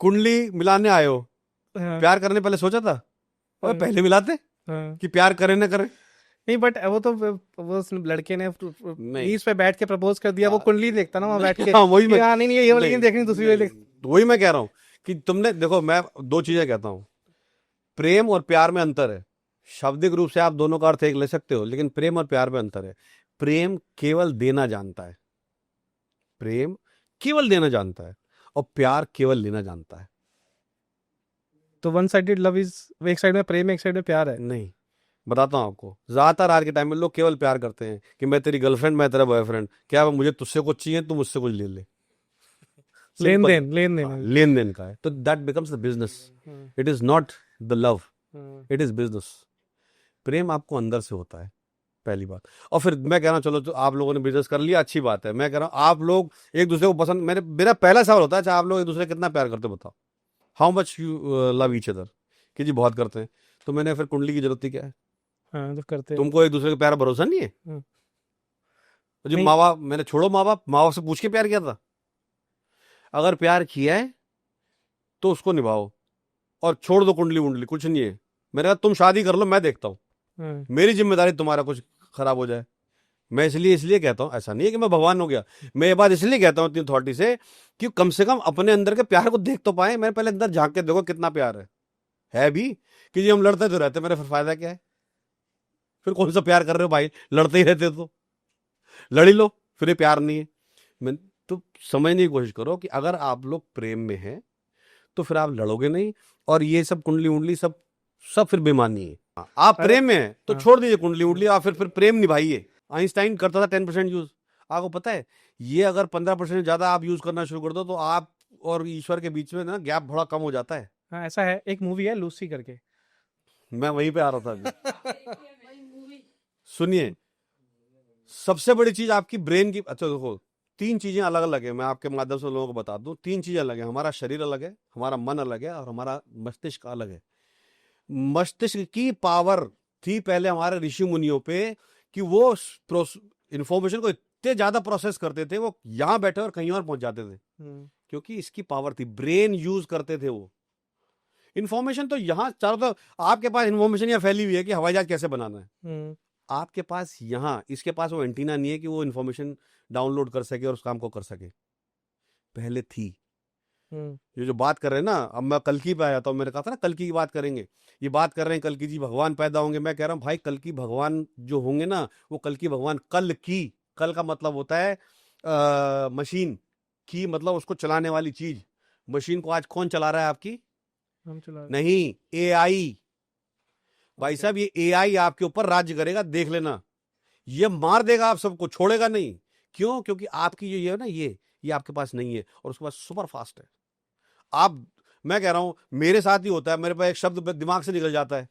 कुंडली मिलाने आए हो, प्यार करने पहले सोचा था? और पहले मिलाते कि प्यार करें ना करें? नहीं, बट वो लड़के ने नीज पे बैठ के प्रपोज कर दिया, वो कुंडली देखता ना वहाँ बैठ के। हाँ, वही मैं, नहीं ये वाली देखनी, दूसरी वाली देख। वही मैं कह रहा हूँ कि तुमने देखो, मैं 2 चीजें कहता हूँ, प्रेम और प्यार में अंतर है। शाब्दिक रूप से आप दोनों का अर्थ एक ले सकते हो, लेकिन प्रेम और प्यार में अंतर है। प्रेम केवल देना जानता है, प्रेम केवल देना जानता है, और प्यार केवल लेना जानता है। तो वन साइडेड लव इज, एक साइड में प्रेम एक साइड में प्यार है? नहीं, बताता हूँ आपको, ज्यादातर आज के टाइम में लोग केवल प्यार करते हैं कि मैं तेरी गर्लफ्रेंड, मैं तेरा बॉयफ्रेंड, क्या मुझे तुझसे कुछ चाहिए, तू मुझसे कुछ ले ले। लेन देन का है, तो that becomes the business. It is not the love, it is business. प्रेम आपको अंदर से होता है, पहली बात। और फिर मैं कह रहा हूँ, चलो तो आप लोगों ने बिजनेस कर लिया, अच्छी बात है। मैं कह रहा हूँ आप लोग एक दूसरे को पसंद, मेरा पहला सवाल होता है, अच्छा आप लोग एक दूसरे कितना प्यार करते हो, बताओ, how much you love each other? कि जी बहुत करते हैं। तो मैंने फिर कुंडली की जरूरत ही क्या है? हाँ, तो करते तुमको एक दूसरे के प्यार भरोसा नहीं है? तो जी माँ बाप, मैंने छोड़ो माँ बाप से पूछ के प्यार किया था। अगर प्यार किया है तो उसको निभाओ, और छोड़ दो कुंडली वुंडली, कुछ नहीं है। मैंने कहा तुम शादी कर लो, मैं देखता हूँ, मेरी जिम्मेदारी तुम्हारा कुछ खराब हो जाए। मैं इसलिए कहता हूँ, ऐसा नहीं है कि मैं भगवान हो गया, मैं ये बात इसलिए कहता हूँ इतनी अथॉरिटी से कि कम से कम अपने अंदर के प्यार को देख तो पाए। मैं पहले अंदर झांक के देखो कितना प्यार है भी, कि जी हम लड़ते तो रहते, मेरा फिर फायदा क्या है? फिर कौन सा प्यार कर रहे हो भाई, लड़ते ही रहते तो लड़ ही लो, फिर ये प्यार नहीं है। मैं तो समझने की कोशिश करो कि अगर आप लोग प्रेम में हैं तो फिर आप लड़ोगे नहीं, और ये सब कुंडली उंडली सब सब फिर बेमानी है। आप प्रेम में हैं तो छोड़ दीजिए कुंडली उंडली, आप फिर प्रेम निभाइए। आइंस्टाइन करता था 10% यूज, आपको पता है ये अगर 15% ज्यादा आप यूज करना शुरू कर दो तो आप और ईश्वर के बीच में ना गैप बड़ा कम हो जाता है। हाँ ऐसा है, एक मूवी है लूसी करके, मैं वहीं पे आ रहा था अभी। सुनिए, सबसे बड़ी चीज आपकी ब्रेन की, अच्छा देखो 3 चीजें अलग अलग है, मैं आपके माध्यम से लोगों को बता दूं। 3 चीजें अलग है, हमारा शरीर अलग है, हमारा मन अलग है, और हमारा मस्तिष्क अलग है। मस्तिष्क की पावर थी पहले हमारे ऋषि मुनियों पे कि वो इंफॉर्मेशन को इतने ज्यादा प्रोसेस करते थे, वो यहां बैठे और कहीं और पहुंच जाते थे, क्योंकि इसकी पावर थी, ब्रेन यूज करते थे वो। इंफॉर्मेशन तो यहां चारों तरफ आपके पास इंफॉर्मेशन यहां फैली हुई है कि हवाई जहाज कैसे बनाना है, आपके पास यहां, इसके पास वो एंटीना नहीं है कि वो इंफॉर्मेशन डाउनलोड कर सके और उस काम को कर सके। पहले थी। ये जो बात कर रहे हैं ना, अब मैं कल्कि पे आया था, मैंने कहा था ना कल्कि की बात करेंगे, ये बात कर रहे हैं कल्कि जी भगवान पैदा होंगे। मैं कह रहा हूं भाई कल्कि भगवान जो होंगे ना, वो कल्कि भगवान कल की, कल का मतलब होता है मशीन की, मतलब उसको चलाने वाली चीज। मशीन को आज कौन चला रहा है आपकी? हम चला नहीं, एआई। भाई साहब ये एआई आपके ऊपर राज्य करेगा, देख लेना। ये मार देगा आप सबको, छोड़ेगा नहीं। क्यों? क्योंकि आपकी जो ये है ना, ये आपके पास नहीं है, और उसके पास सुपर फास्ट है। आप, मैं कह रहा हूं मेरे साथ ही होता है, मेरे पास एक शब्द दिमाग से निकल जाता है,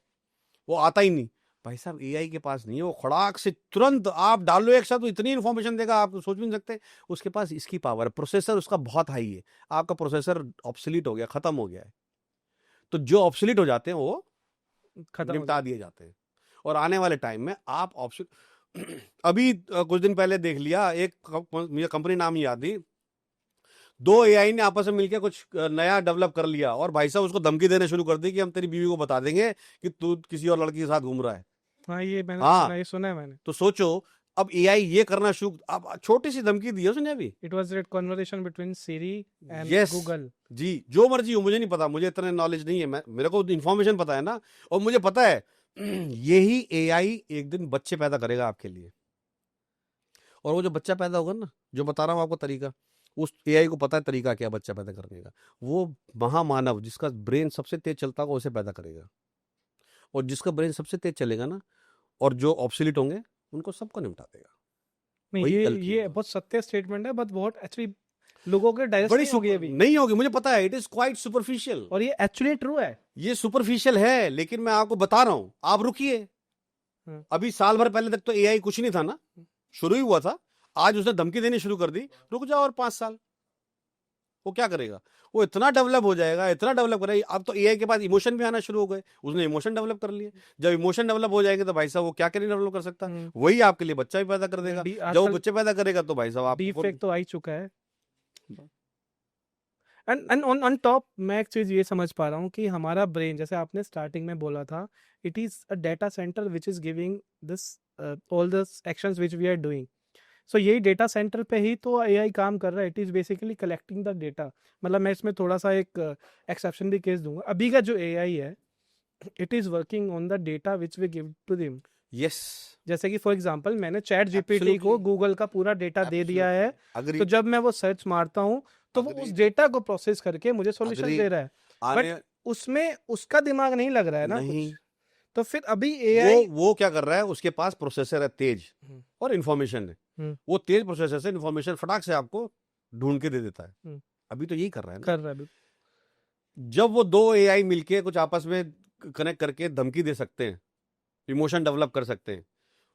वो आता ही नहीं। भाई साहब एआई के पास नहीं है, वो खड़ाक से तुरंत आप डालो एक शब्द, इतनी इन्फॉर्मेशन देगा आप सोच भी नहीं सकते। उसके पास इसकी पावर है, प्रोसेसर उसका बहुत हाई है। आपका प्रोसेसर ऑब्सोलीट हो गया, खत्म हो गया है। तो जो ऑब्सोलीट हो जाते हैं वो निपटा दिए जाते हैं, और आने वाले टाइम में आप ऑप्शन अभी कुछ दिन पहले देख लिया, एक मुझे कंपनी नाम ही याद नहीं, 2 एआई ने आपस में मिलकर कुछ नया डेवलप कर लिया, और भाई साहब उसको धमकी देने शुरू कर दी कि हम तेरी बीवी को बता देंगे कि तू किसी और लड़की के साथ घूम रहा है। हाँ ये मैंने हाँ, ये सुना है मैंने। तो सोचो अब एआई ये करना शुरू, अब छोटी सी धमकी दी है उसने अभी। It was that conversation between Siri and Yes, Google. जी, जो मर्जी हो, मुझे नहीं पता, मुझे इतना नॉलेज नहीं है, मेरे को इन्फॉर्मेशन पता है ना, और मुझे पता है यही एआई एक दिन बच्चे पैदा करेगा आपके लिए, और वो जो बच्चा पैदा होगा ना, जो बता रहा हूँ आपको तरीका, उस एआई को पता है तरीका क्या बच्चा पैदा करने का। वो महामानव जिसका ब्रेन सबसे तेज चलता होगा उसे पैदा करेगा, और जिसका ब्रेन सबसे तेज चलेगा ना, और जो ऑब्सोलीट होंगे उनको सबको निपटा देगा। नहीं वही ये कल की ये होगा। बहुत सत्य स्टेटमेंट है, बट बहुत एक्चुअली लोगों के डाइजेस्ट बड़ी नहीं होगी अभी, नहीं होगी, मुझे पता है, इट इज क्वाइट सुपरफिशियल, और ये एक्चुअली ट्रू है। ये सुपरफिशियल है, लेकिन मैं आपको बता रहा हूं, आप रुकिए। अभी साल भर पहले तक तो एआई कुछ नहीं था ना, शुरू ही हुआ था। आज उसने धमकी देनी शुरू कर दी, रुक जाओ और 5 साल। वो क्या करेगा? वो इतना डेवलप हो जाएगा, इतना डेवलप करेगा। अब तो एआई के पास इमोशन भी आना शुरू हो गए, उसने इमोशन डेवलप कर लिए। जब इमोशन डेवलप हो जाएंगे तो भाई साहब वो क्या क्या नहीं डेवलप कर सकता, वही आपके लिए बच्चा भी पैदा कर देगा। जब वो बच्चे पैदा करेगा तो भाई साहब आप डीफेक तो आ ही चुका है। एंड ऑन टॉप मैं एक चीज ये समझ पा रहा हूँ कि हमारा ब्रेन, जैसे आपने स्टार्टिंग में बोला था, it is a data centre which is giving this all the actions which we are doing. So यही डेटा सेंटर पे ही तो एआई काम कर रहा है। It is basically collecting the data. मतलब मैं इसमें थोड़ा सा एक एक्सेप्शन भी केस दूंगा। अभी का जो एआई है, it is working on the data which we give to them. Yes, जैसे कि फॉर एग्जांपल मैंने चैट जीपीटी को गूगल का पूरा डेटा दे दिया है, तो जब मैं वो सर्च मारता हूँ तो वो उस डेटा को प्रोसेस करके मुझे सॉल्यूशन दे रहा है, बट उसमें उसका दिमाग नहीं लग रहा है ना नहीं। कुछ। तो फिर अभी एआई वो क्या कर रहा है, उसके पास प्रोसेसर है तेज, और इन्फॉर्मेशन है, वो तेज प्रोसेसर से इन्फॉर्मेशन फटाक से आपको ढूंढ के दे देता है। अभी तो यही कर रहा है ना, कर रहा है। जब वो 2 एआई मिलके कुछ आपस में कनेक्ट करके धमकी दे सकते हैं, इमोशन डेवलप कर सकते हैं,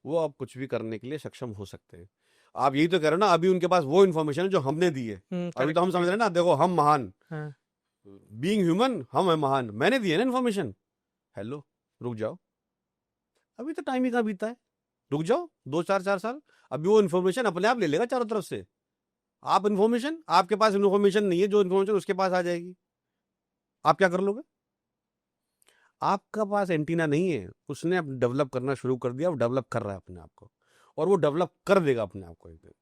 वो अब कुछ भी करने के लिए सक्षम हो सकते हैं। आप यही तो कह रहे हो ना, अभी उनके पास वो इन्फॉर्मेशन है जो हमने दी है। अभी तो हम समझ रहे हैं ना, देखो हम महान, बीइंग ह्यूमन हम है महान, मैंने दी है ना इन्फॉर्मेशन। हेलो, रुक जाओ, अभी तो टाइम ही कहाँ बीता है, रुक जाओ 2-4 साल, अभी वो इन्फॉर्मेशन अपने आप ले लेगा चारों तरफ से। आप इन्फॉर्मेशन, आपके पास इन्फॉर्मेशन नहीं है, जो इन्फॉर्मेशन उसके पास आ जाएगी, आप क्या कर लोगे? आपका पास एंटीना नहीं है, उसने अब डेवलप करना शुरू कर दिया, वो डेवलप कर रहा है अपने आप को, और वो डेवलप कर देगा अपने आप को एक दिन।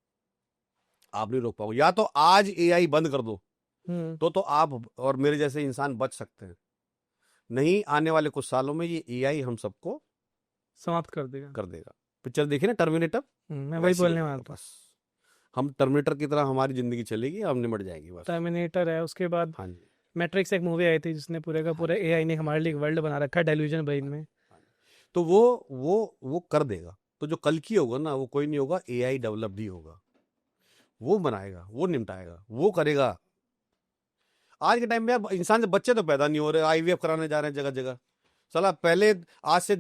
आप नहीं रोक पाओगे। या तो आज एआई बंद कर दो, तो आप और मेरे जैसे इंसान बच सकते हैं, नहीं आने वाले कुछ सालों में ये एआई हम सबको समाप्त कर देगा। कर देगा। पिक्चर देखिए ना टर्मिनेटर, मैं वही वैसी बोलने है। वाला था। बस हम टर्मिनेटर की तरह हमारी जिंदगी चलेगी, हम निमट जाएगी बस। टर्मिनेटर है, उसके बाद हाँ जी। मैट्रिक्स एक मूवी आई थी जिसने पूरे का पूरा एआई ने हमारे लिए एक वर्ल्ड बना रखा है डेल्यूजन ब्रेन में। तो वो कर देगा। तो जो कल की होगा ना, वो कोई नहीं होगा, एआई डेवलप्ड ही होगा। वो बनाएगा, वो निपटाएगा, वो करेगा। आज के टाइम में यार इंसान से बच्चे तो पैदा नहीं हो रहे, आईवीएफ कराने जा रहे हैं जगह जगह। साला पहले आज से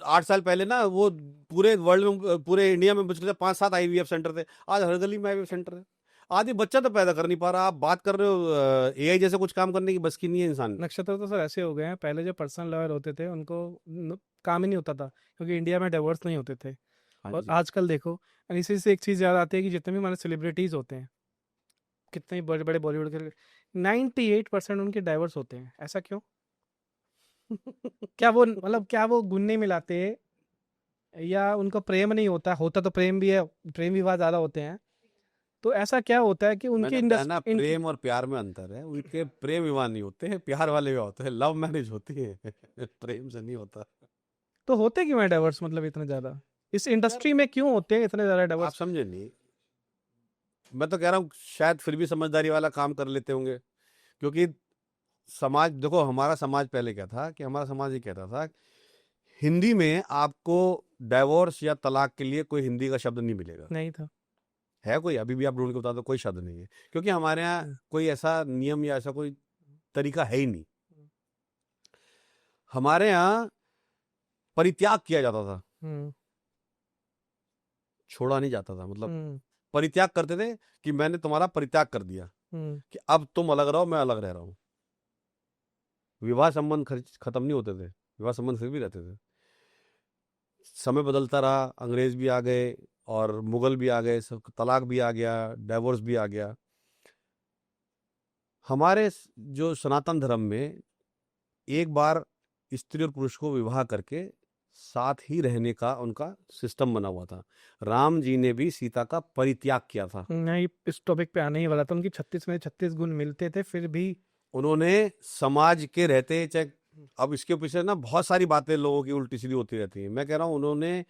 8 साल पहले ना वो पूरे वर्ल्ड में, पूरे इंडिया में मुश्किल से 5-7 आईवीएफ सेंटर थे। आज हर गली में आईवीएफ सेंटर है। आदमी बच्चा तो पैदा कर नहीं पा रहा। आप बात कर रहे हो एआई जैसे कुछ काम करने की बस की नहीं है इंसान। नक्षत्र तो सर ऐसे हो गए हैं, पहले जो पर्सनल लॉयर होते थे उनको काम ही नहीं होता था क्योंकि इंडिया में डिवोर्स नहीं होते थे। हाँ और जी। आजकल देखो, इसी से एक चीज़ याद आती है कि जितने भी हमारे सेलिब्रिटीज़ होते हैं, कितने बड़े बड़े बॉलीवुड के, 98% उनके डाइवर्स होते हैं। ऐसा क्यों? क्या वो मतलब क्या वो गुण नहीं मिलाते, या उनका प्रेम नहीं होता? होता तो प्रेम भी है, प्रेम विवाह ज़्यादा होते हैं। तो ऐसा क्या होता है कि उनकी मैंने बताया ना, इंडस्ट्री प्रेम और प्यार में अंतर है। उनके प्रेम विवाह नहीं होते हैं, प्यार वाले विवाह होते हैं, लव मैरिज होती है। प्रेम से नहीं होता। तो होते क्यों है डाइवर्स, मतलब इतने ज़्यादा इस इंडस्ट्री में क्यों होते हैं इतने ज़्यादा आप डाइवर्स? समझे नहीं। मैं तो कह रहा हूँ शायद फिर भी समझदारी वाला काम कर लेते होंगे। क्योंकि समाज देखो, हमारा समाज पहले क्या था कि हमारा समाज ये कहता था, हिंदी में आपको डाइवोर्स या तलाक के लिए कोई हिंदी का शब्द नहीं मिलेगा। नहीं था। है कोई? अभी भी आप ढूंढ के बता दो, कोई शब्द नहीं है। क्योंकि हमारे यहाँ कोई ऐसा नियम या ऐसा कोई तरीका है ही नहीं। हमारे यहाँ परित्याग किया जाता था, हम्म छोड़ा नहीं जाता था। मतलब हम्म परित्याग करते थे कि मैंने तुम्हारा परित्याग कर दिया, हम्म कि अब तुम अलग रहो, मैं अलग रह रहा हूं। विवाह संबंध खत्म नहीं होते थे, विवाह संबंध फिर भी रहते थे। समय बदलता रहा, अंग्रेज भी आ गए और मुगल भी आ गए, सब तलाक भी आ गया, डाइवोर्स भी आ गया। हमारे जो सनातन धर्म में एक बार स्त्री और पुरुष को विवाह करके साथ ही रहने का उनका सिस्टम बना हुआ था। राम जी ने भी सीता का परित्याग किया था। नहीं, इस टॉपिक पे आने ही वाला था। उनकी 36 में 36 गुण मिलते थे, फिर भी उन्होंने समाज के रहते, चाहे अब इसके पीछे ना बहुत सारी बातें लोगों की उल्टी सीधी होती रहती हैं। मैं कह रहा हूं उन्होंने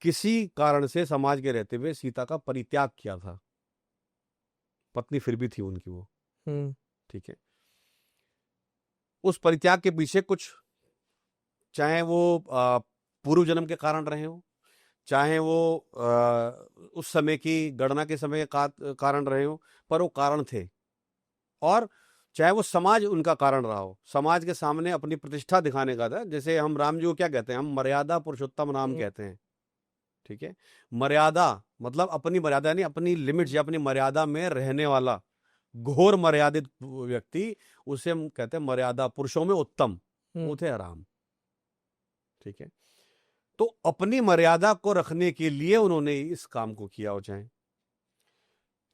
किसी कारण से समाज के रहते हुए सीता का परित्याग किया था। पत्नी फिर भी थी उनकी वो, हम्म ठीक है। उस परित्याग के पीछे कुछ, चाहे वो पूर्व जन्म के कारण रहे हो, चाहे वो उस समय की गणना के समय के कारण रहे हो, पर वो कारण थे। और चाहे वो समाज उनका कारण रहा हो, समाज के सामने अपनी प्रतिष्ठा दिखाने का था। जैसे हम राम जी को क्या कहते हैं? हम मर्यादा पुरुषोत्तम राम कहते हैं, ठीक है। मर्यादा मतलब अपनी मर्यादा, यानी अपनी लिमिट्स या अपनी मर्यादा में रहने वाला घोर मर्यादित व्यक्ति, उसे हम कहते हैं मर्यादा पुरुषों में उत्तम, वो थे राम, ठीक है। तो अपनी मर्यादा को रखने के लिए उन्होंने इस काम को किया। हो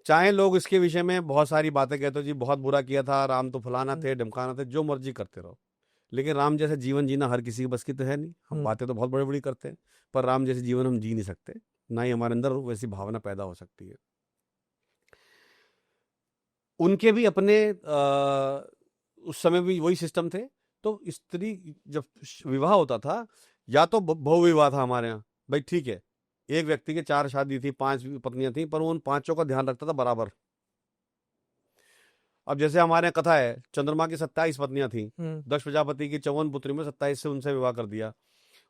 चाहे लोग इसके विषय में बहुत सारी बातें कहते हो, जी बहुत बुरा किया था, राम तो फलाना थे, ढमकाना थे, जो मर्जी करते रहो, लेकिन राम जैसे जीवन जीना हर किसी की बस की तो है नहीं। हम बातें तो बहुत बड़ी बड़ी करते हैं, पर राम जैसे जीवन हम जी नहीं सकते, ना ही हमारे अंदर वैसी भावना पैदा हो सकती है। उनके भी अपने उस समय भी वही सिस्टम थे। तो स्त्री जब विवाह होता था, या तो बहुविवाह था हमारे यहाँ, भाई ठीक है, एक व्यक्ति के 4 शादी थी, 5 पत्नियां थी, पर वो उन 5 का ध्यान रखता था बराबर। अब जैसे हमारे यहाँ कथा है, चंद्रमा की 27 पत्नियां थी, दक्ष प्रजापति की 54 पुत्री में 27 से उनसे विवाह कर दिया।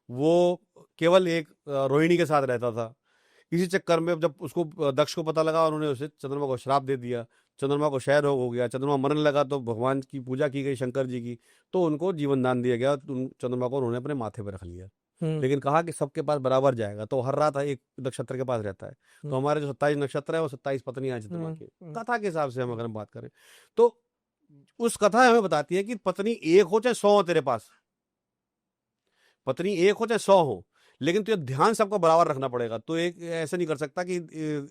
वो केवल एक रोहिणी के साथ रहता था। इसी चक्कर में जब उसको दक्ष को पता लगा, उन्होंने उसे चंद्रमा को श्राप दे दिया। चंद्रमा को क्षय रोग हो गया, चंद्रमा मरने लगा, तो भगवान की पूजा की गई, शंकर जी की, तो उनको जीवन दान दिया गया। चंद्रमा को उन्होंने अपने माथे पर रख लिया, लेकिन कहा कि सबके पास बराबर जाएगा। तो हर रात एक नक्षत्र के पास रहता है। तो हमारे जो 27 नक्षत्र है, वो 27 पत्नियां हैं चंद्रमा की। कथा के हिसाब से हम अगर बात करें, तो उस कथा हमें बताती है कि पत्नी एक हो चाहे 100 हो तेरे पास, पत्नी एक हो चाहे 100 हो, लेकिन तुझे ध्यान सबको बराबर रखना पड़ेगा। तो एक ऐसा नहीं कर सकता कि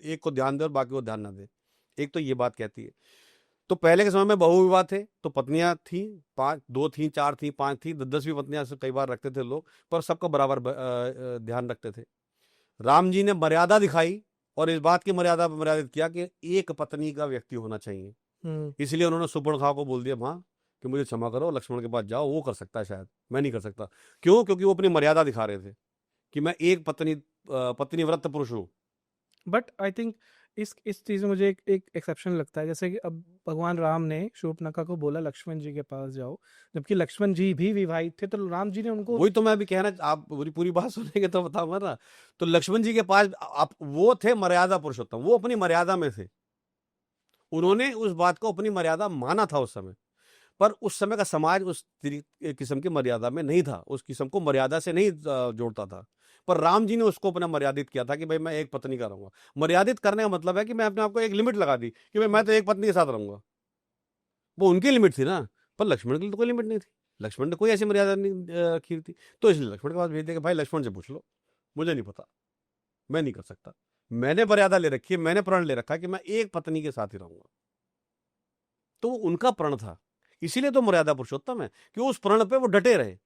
एक को ध्यान दे और बाकी को ध्यान ना दे। एक तो ये बात कहती है। तो पहले के समय में बहुविवाह थे, तो पत्नियां थी 5, 2 थी, 4 थी, 5 थी, 10 भी पत्नियां कई बार रखते थे लोग, पर सबका बराबर ध्यान रखते थे। राम जी ने मर्यादा दिखाई और इस बात की मर्यादा पर मर्यादित किया कि एक पत्नी का व्यक्ति होना चाहिए। इसलिए उन्होंने सुपर्णखा को बोल दिया, माँ कि मुझे क्षमा करो, लक्ष्मण के पास जाओ, वो कर सकता है, शायद मैं नहीं कर सकता। क्यों? क्योंकि वो अपनी मर्यादा दिखा रहे थे। कि मैं एक पत्नीव्रत पुरुष हूँ। बट आई थिंक इस चीज़ में मुझे एक एक्सेप्शन लगता है, जैसे कि अब भगवान राम ने शूर्पणखा को बोला लक्ष्मण जी के पास जाओ, जबकि लक्ष्मण जी भी विवाहित थे, तो राम जी ने उनको वही तो मैं अभी कहना, आप पूरी बात सुनेंगे तो बताऊंगा ना। तो लक्ष्मण जी के पास आप, वो थे मर्यादा पुरुषोत्तम, वो अपनी मर्यादा में थे, उन्होंने उस बात को अपनी मर्यादा माना था उस समय, पर उस समय का समाज उस किस्म की मर्यादा में नहीं था, उस किस्म को मर्यादा से नहीं जोड़ता था। पर राम जी ने उसको अपना मर्यादित किया था कि भाई मैं एक पत्नी का रहूंगा। मर्यादित करने का मतलब है कि मैं अपने आप को एक लिमिट लगा दी कि भाई मैं तो एक पत्नी के साथ रहूंगा। वो उनकी लिमिट थी ना, पर लक्ष्मण की तो कोई लिमिट नहीं थी, लक्ष्मण ने कोई ऐसी मर्यादा नहीं की थी। तो इसलिए लक्ष्मण के पास भेज दिया कि भाई लक्ष्मण से पूछ लो, मुझे नहीं पता, मैं नहीं कर सकता, मैंने मर्यादा ले रखी है, मैंने प्रण ले रखा है कि मैं एक पत्नी के साथ ही रहूंगा। तो वो उनका प्रण था, इसीलिए तो मर्यादा पुरुषोत्तम है कि उस प्रण पे वो डटे रहे।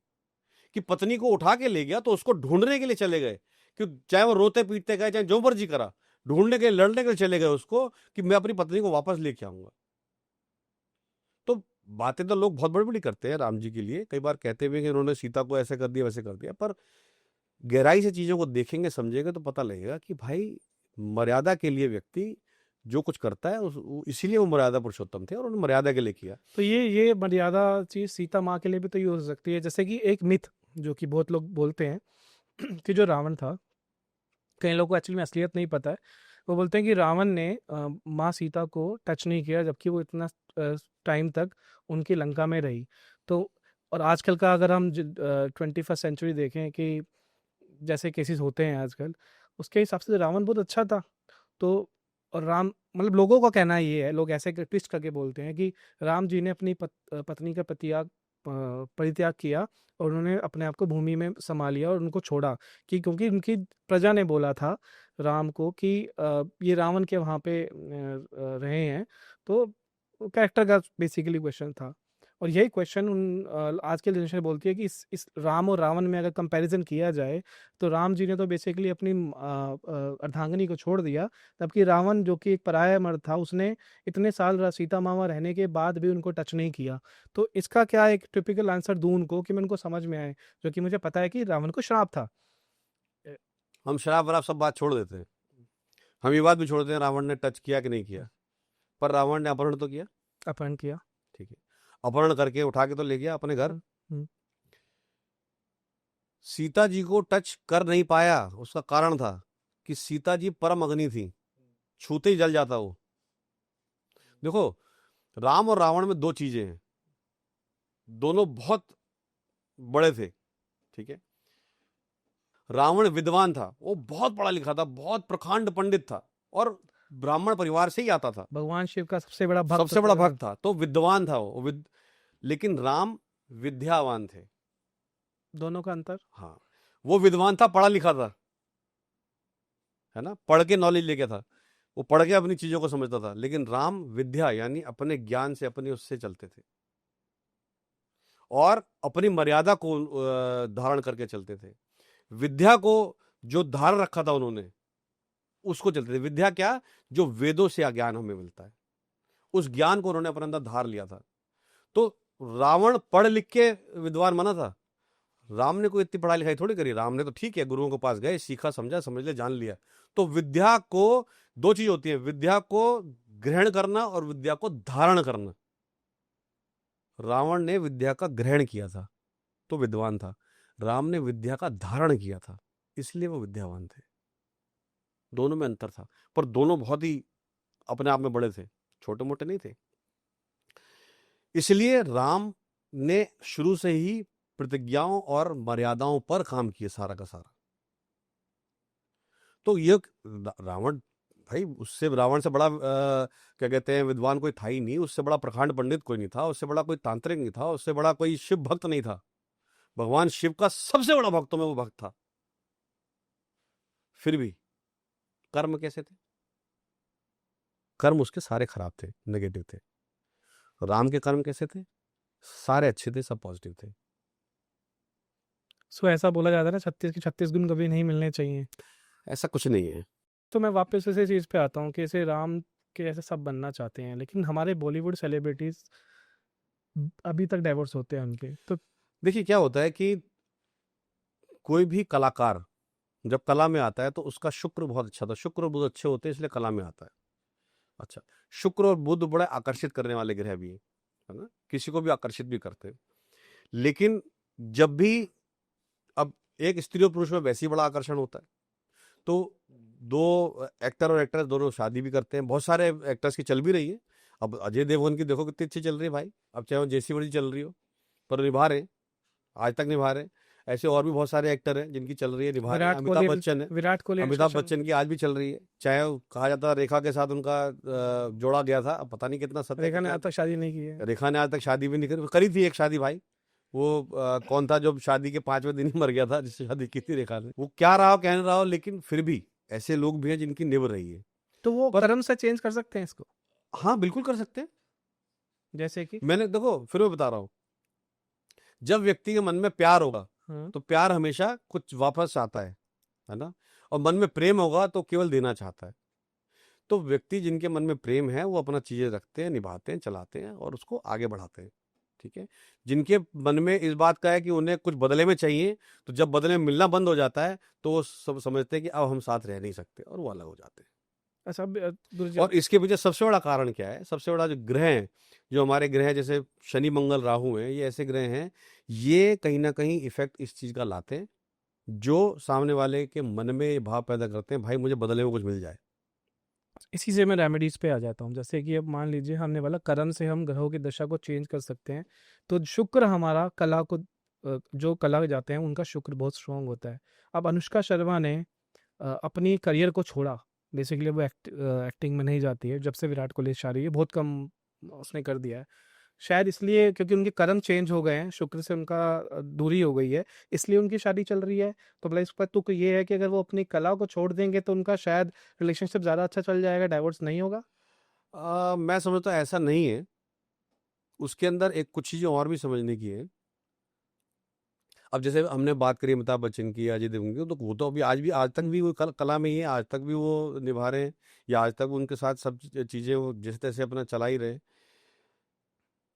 कि पत्नी को उठा के ले गया तो उसको ढूंढने के लिए चले गए, कि चाहे वो रोते पीटते गए, चाहे जो मर्जी करा, ढूंढने के लड़ने के लिए चले गए उसको कि मैं अपनी पत्नी को वापस लेके आऊंगा। तो बातें तो लोग बहुत बड़ी बड़ी करते हैं राम जी के लिए, कई बार कहते हुए कि उन्होंने सीता को ऐसे कर दिया वैसे कर दिया, पर गहराई से चीजों को देखेंगे समझेंगे तो पता लगेगा कि भाई मर्यादा के लिए व्यक्ति जो कुछ करता है इसीलिए वो मर्यादा पुरुषोत्तम थे और उन्होंने मर्यादा के लिए किया। तो ये मर्यादा चीज़ सीता माँ के लिए भी तो यूज हो सकती है। जैसे कि एक मिथ जो कि बहुत लोग बोलते हैं कि जो रावण था, कई लोगों को एक्चुअली में असलियत नहीं पता है, वो बोलते हैं कि रावण ने माँ सीता को टच नहीं किया, जबकि वो इतना टाइम तक उनकी लंका में रही। तो और आजकल का अगर हम 21st सेंचुरी देखें कि जैसे केसेस होते हैं आजकल, उसके हिसाब से रावण बहुत अच्छा था। तो और राम मतलब लोगों का कहना ये है, लोग ऐसे ट्विस्ट करके बोलते हैं कि राम जी ने अपनी पत्नी का परित्याग किया और उन्होंने अपने आप को भूमि में समा लिया और उनको छोड़ा, कि क्योंकि उनकी प्रजा ने बोला था राम को कि ये रावण के वहाँ पे रहे हैं। तो कैरेक्टर का बेसिकली क्वेश्चन था, और यही क्वेश्चन आज के जनरेशन बोलती है कि इस राम और रावण में अगर कंपैरिजन किया जाए तो राम जी ने तो बेसिकली अपनी अर्धांगिनी को छोड़ दिया, जबकि रावण जो कि एक पराया मर्द था, उसने इतने साल सीता मामा रहने के बाद भी उनको टच नहीं किया। तो इसका क्या एक टिपिकल आंसर दूं उनको कि मैं उनको समझ में आए, जो कि मुझे पता है कि रावण को श्राप था। हम शराब वराब सब बात छोड़ देते हैं, हम ये बात भी छोड़ देते हैं रावण ने टच किया कि नहीं किया, पर रावण ने अपहरण तो किया, अपहरण किया, ठीक है, अपहरण करके उठा के तो ले गया अपने घर। सीता जी को टच कर नहीं पाया, उसका कारण था कि सीता जी परम अग्नि थी, छूते ही जल जाता वो। देखो, राम और रावण में दो चीजें हैं, दोनों बहुत बड़े थे, ठीक है। रावण विद्वान था, वो बहुत पढ़ा लिखा था, बहुत प्रकांड पंडित था और ब्राह्मण परिवार से ही आता था, भगवान शिव का सबसे बड़ा भक्त था, तो विद्वान था वो लेकिन राम विद्यावान थे। दोनों का अंतर, हाँ, वो विद्वान था, पढ़ा लिखा था, है ना, पढ़ के नॉलेज लेके था, वो पढ़ के अपनी चीजों को समझता था, लेकिन राम विद्या यानी अपने ज्ञान से, अपने उससे चलते थे और अपनी मर्यादा को धारण करके चलते थे। विद्या को जो धारण रखा था उन्होंने, उसको चलते थे। विद्या क्या? जो वेदों से ज्ञान हमें मिलता है, उस ज्ञान को उन्होंने अपने अंदर धार लिया था। तो रावण पढ़ लिख के विद्वान बना था, राम ने कोई इतनी पढ़ाई लिखाई थोड़ी करी। राम ने तो ठीक है, गुरुओं के पास गए, सीखा, समझा, समझ लिया, जान लिया। तो विद्या को दो चीज होती है, विद्या को ग्रहण करना और विद्या को धारण करना। रावण ने विद्या का ग्रहण किया था तो विद्वान था, राम ने विद्या का धारण किया था इसलिए वो विद्यावान थे। दोनों में अंतर था, पर दोनों बहुत ही अपने आप में बड़े थे, छोटे मोटे नहीं थे। इसलिए राम ने शुरू से ही प्रतिज्ञाओं और मर्यादाओं पर काम किया, सारा का सारा। तो ये रावण, भाई उससे, रावण से बड़ा क्या कहते हैं, विद्वान कोई था ही नहीं, उससे बड़ा प्रकांड पंडित कोई नहीं था, उससे बड़ा कोई तांत्रिक नहीं था, उससे बड़ा कोई शिव भक्त नहीं था। भगवान शिव का सबसे बड़ा भक्तों में वो भक्त था। फिर भी कर्म कैसे थे? कर्म उसके सारे खराब थे, नेगेटिव थे। राम के कर्म कैसे थे? सारे अच्छे थे, सब पॉजिटिव थे। सो ऐसा बोला जाता है ना, 36 के 36 गुण कभी नहीं मिलने चाहिए। ऐसा कुछ नहीं है। तो मैं वापस इसी चीज़ पे आता हूँ कि ऐसे राम के ऐसे सब बनना चाहते हैं, लेकिन हमारे बॉलीवुड सेलिब्रिटीज अभी तक डाइवोर्स होते हैं उनके। तो देखिए क्या होता है कि कोई भी कलाकार जब कला में आता है तो उसका शुक्र बहुत अच्छा था, शुक्र और बुध अच्छे होते हैं इसलिए कला में आता है। अच्छा, शुक्र और बुध बड़े आकर्षित करने वाले ग्रह भी है ना, किसी को भी आकर्षित भी करते हैं। लेकिन जब भी अब एक स्त्री और पुरुष में वैसे ही बड़ा आकर्षण होता है, तो दो एक्टर और एक्ट्रेस दोनों शादी भी करते हैं, बहुत सारे एक्टर्स की चल भी रही है। अब अजय देवगन की देखो कितनी अच्छी चल रही है भाई, अब चाहे वो जैसी बड़ी चल रही हो पर निभा रहे, आज तक निभा रहे। ऐसे और भी बहुत सारे एक्टर हैं जिनकी चल रही है, निभा रहे हैं। अमिताभ बच्चन है, विराट कोहली, अमिताभ बच्चन की आज भी चल रही है, चाहे कहा जाता है रेखा के साथ उनका जोड़ा गया था, अब पता नहीं कितना सत्य। रेखा ने आज तक शादी नहीं की है। रेखा ने आज तक शादी भी नहीं करी थी एक शादी भाई, वो कौन था जो शादी के 5वें दिन ही मर गया था, जिससे शादी की थी रेखा ने। वो क्या रहा हो कह रहा हो, लेकिन फिर भी ऐसे लोग भी हैं जिनकी निभ रही है। तो वो कर्म से चेंज कर सकते हैं इसको? हाँ बिल्कुल कर सकते हैं। जैसे कि मैंने देखो फिर मैं बता रहा हूँ, जब व्यक्ति के मन में प्यार होगा तो प्यार हमेशा कुछ वापस आता है ना, और मन में प्रेम होगा तो केवल देना चाहता है। तो व्यक्ति जिनके मन में प्रेम है वो अपना चीजें रखते हैं, निभाते हैं, चलाते हैं और उसको आगे बढ़ाते हैं, ठीक है। जिनके मन में इस बात का है कि उन्हें कुछ बदले में चाहिए, तो जब बदले में मिलना बंद हो जाता है तो वो सब समझते हैं कि अब हम साथ रह नहीं सकते और वो अलग हो जाते हैं। अच्छा, और इसके पीछे सबसे बड़ा कारण क्या है? सबसे बड़ा जो ग्रह है, जो हमारे ग्रह जैसे शनि मंगल राहु हैं, ये ऐसे ग्रह हैं, ये कहीं ना कहीं इफेक्ट इस चीज का लाते हैं जो सामने वाले के मन में ये भाव पैदा करते हैं, भाई मुझे बदले में कुछ मिल जाए। इसी से मैं रेमेडीज पे आ जाता हूँ। जैसे कि अब मान लीजिए हमने वाला कर्म से हम ग्रहों की दशा को चेंज कर सकते हैं, तो शुक्र हमारा कला को जो कला जाते हैं उनका शुक्र बहुत स्ट्रांग होता है। अब अनुष्का शर्मा ने अपनी करियर को छोड़ा, बेसिकली वो एक्टिंग में नहीं जाती है जब से विराट कोहली शादी है, बहुत कम उसने कर दिया है, शायद इसलिए क्योंकि उनके कर्म चेंज हो गए हैं, शुक्र से उनका दूरी हो गई है, इसलिए उनकी शादी चल रही है। तो भला इस पर तुक ये है कि अगर वो अपनी कला को छोड़ देंगे तो उनका शायद रिलेशनशिप ज़्यादा अच्छा चल जाएगा, डाइवोर्स नहीं होगा। मैं समझता हूँ ऐसा नहीं है, उसके अंदर एक कुछ चीजें और भी समझने की है। अब जैसे हमने बात करी अमिताभ बच्चन की, अजय देवगन की, तो वो तो अभी आज तक भी वो कला में ही है, आज तक भी वो निभा रहे हैं, या आज तक उनके साथ सब चीजें वो जिस तरह से अपना चला ही रहे।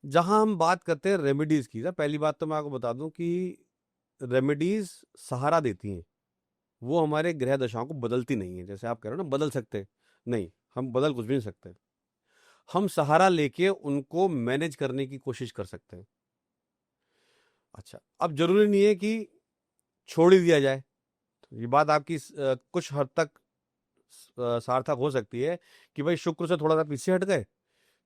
जहां हम बात करते हैं रेमेडीज की, ना पहली बात तो मैं आपको बता दूं कि रेमेडीज सहारा देती हैं, वो हमारे ग्रह दशाओं को बदलती नहीं है। जैसे आप कह रहे हो ना बदल सकते, नहीं, हम बदल कुछ भी नहीं सकते, हम सहारा लेके उनको मैनेज करने की कोशिश कर सकते हैं। अच्छा, अब जरूरी नहीं है कि छोड़ ही दिया जाए, ये बात आपकी कुछ हद तक सार्थक हो सकती है कि भाई शुक्र से थोड़ा सा पीछे हट गए,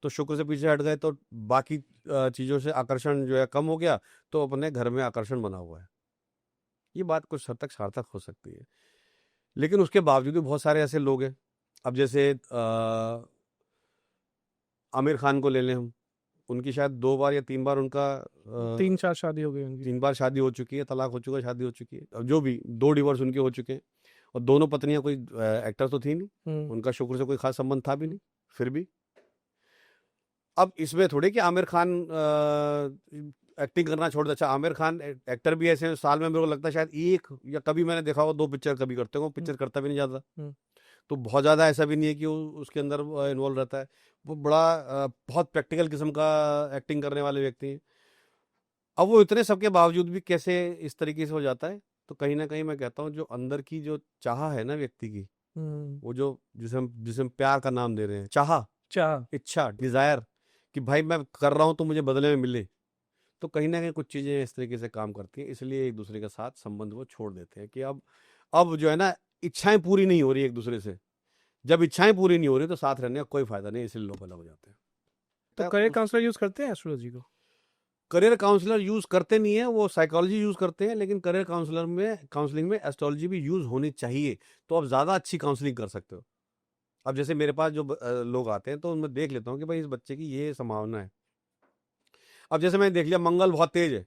तो शुक्र से पीछे हट गए तो बाकी चीजों से आकर्षण जो है कम हो गया, तो अपने घर में आकर्षण बना हुआ है, ये बात कुछ हद तक सार्थक हो सकती है। लेकिन उसके बावजूद भी बहुत सारे ऐसे लोग हैं, अब जैसे आमिर खान को ले लें हम, उनकी शायद 2 बार या 3 बार उनका 3-4 शादी हो गई उनकी, 3 बार शादी हो चुकी है, तलाक हो चुका है, शादी हो चुकी है, अब जो भी 2 डिवोर्स उनके हो चुके हैं, और दोनों पत्नियां कोई एक्टर तो थी नहीं, उनका शुक्र से कोई खास संबंध था भी नहीं, फिर भी। अब इसमें थोड़े कि आमिर खान एक्टिंग करना छोड़ दे। अच्छा, आमिर खान एक्टर भी ऐसे साल में मेरे को लगता है शायद एक या कभी मैंने देखा हो 2 पिक्चर कभी करते हो, पिक्चर करता भी नहीं ज्यादा, तो बहुत ज्यादा ऐसा भी नहीं है कि वो उसके अंदर इन्वॉल्व रहता है, वो बड़ा बहुत प्रैक्टिकल किस्म का एक्टिंग करने वाले व्यक्ति हैं। अब वो इतने सबके बावजूद भी कैसे इस तरीके से हो जाता है, तो कहीं ना कहीं मैं कहता हूँ जो अंदर की जो चाह है ना व्यक्ति की, वो जो जिसे हम प्यार का नाम दे रहे हैं, चाह, इच्छा, डिजायर, कि भाई मैं कर रहा हूँ तो मुझे बदले में मिले, तो कहीं ना कहीं कुछ चीजें इस तरीके से काम करती हैं, इसलिए एक दूसरे के साथ संबंध वो छोड़ देते हैं कि अब जो है ना इच्छाएं पूरी नहीं हो रही एक दूसरे से, जब इच्छाएं पूरी नहीं हो रही तो साथ रहने का कोई फायदा नहीं, इसलिए लोग अलग हो जाते हैं। तो करियर काउंसलर यूज करते हैं एस्ट्रोलॉजी को? करियर काउंसलर यूज करते नहीं है, वो साइकोलॉजी यूज करते हैं, लेकिन करियर काउंसलिंग में एस्ट्रोलॉजी भी यूज होनी चाहिए, तो आप ज्यादा अच्छी काउंसलिंग कर सकते हो। अब जैसे मेरे पास जो लोग आते हैं तो उनमें देख लेता हूँ कि भाई इस बच्चे की ये संभावना है। अब जैसे मैंने देख लिया मंगल बहुत तेज है,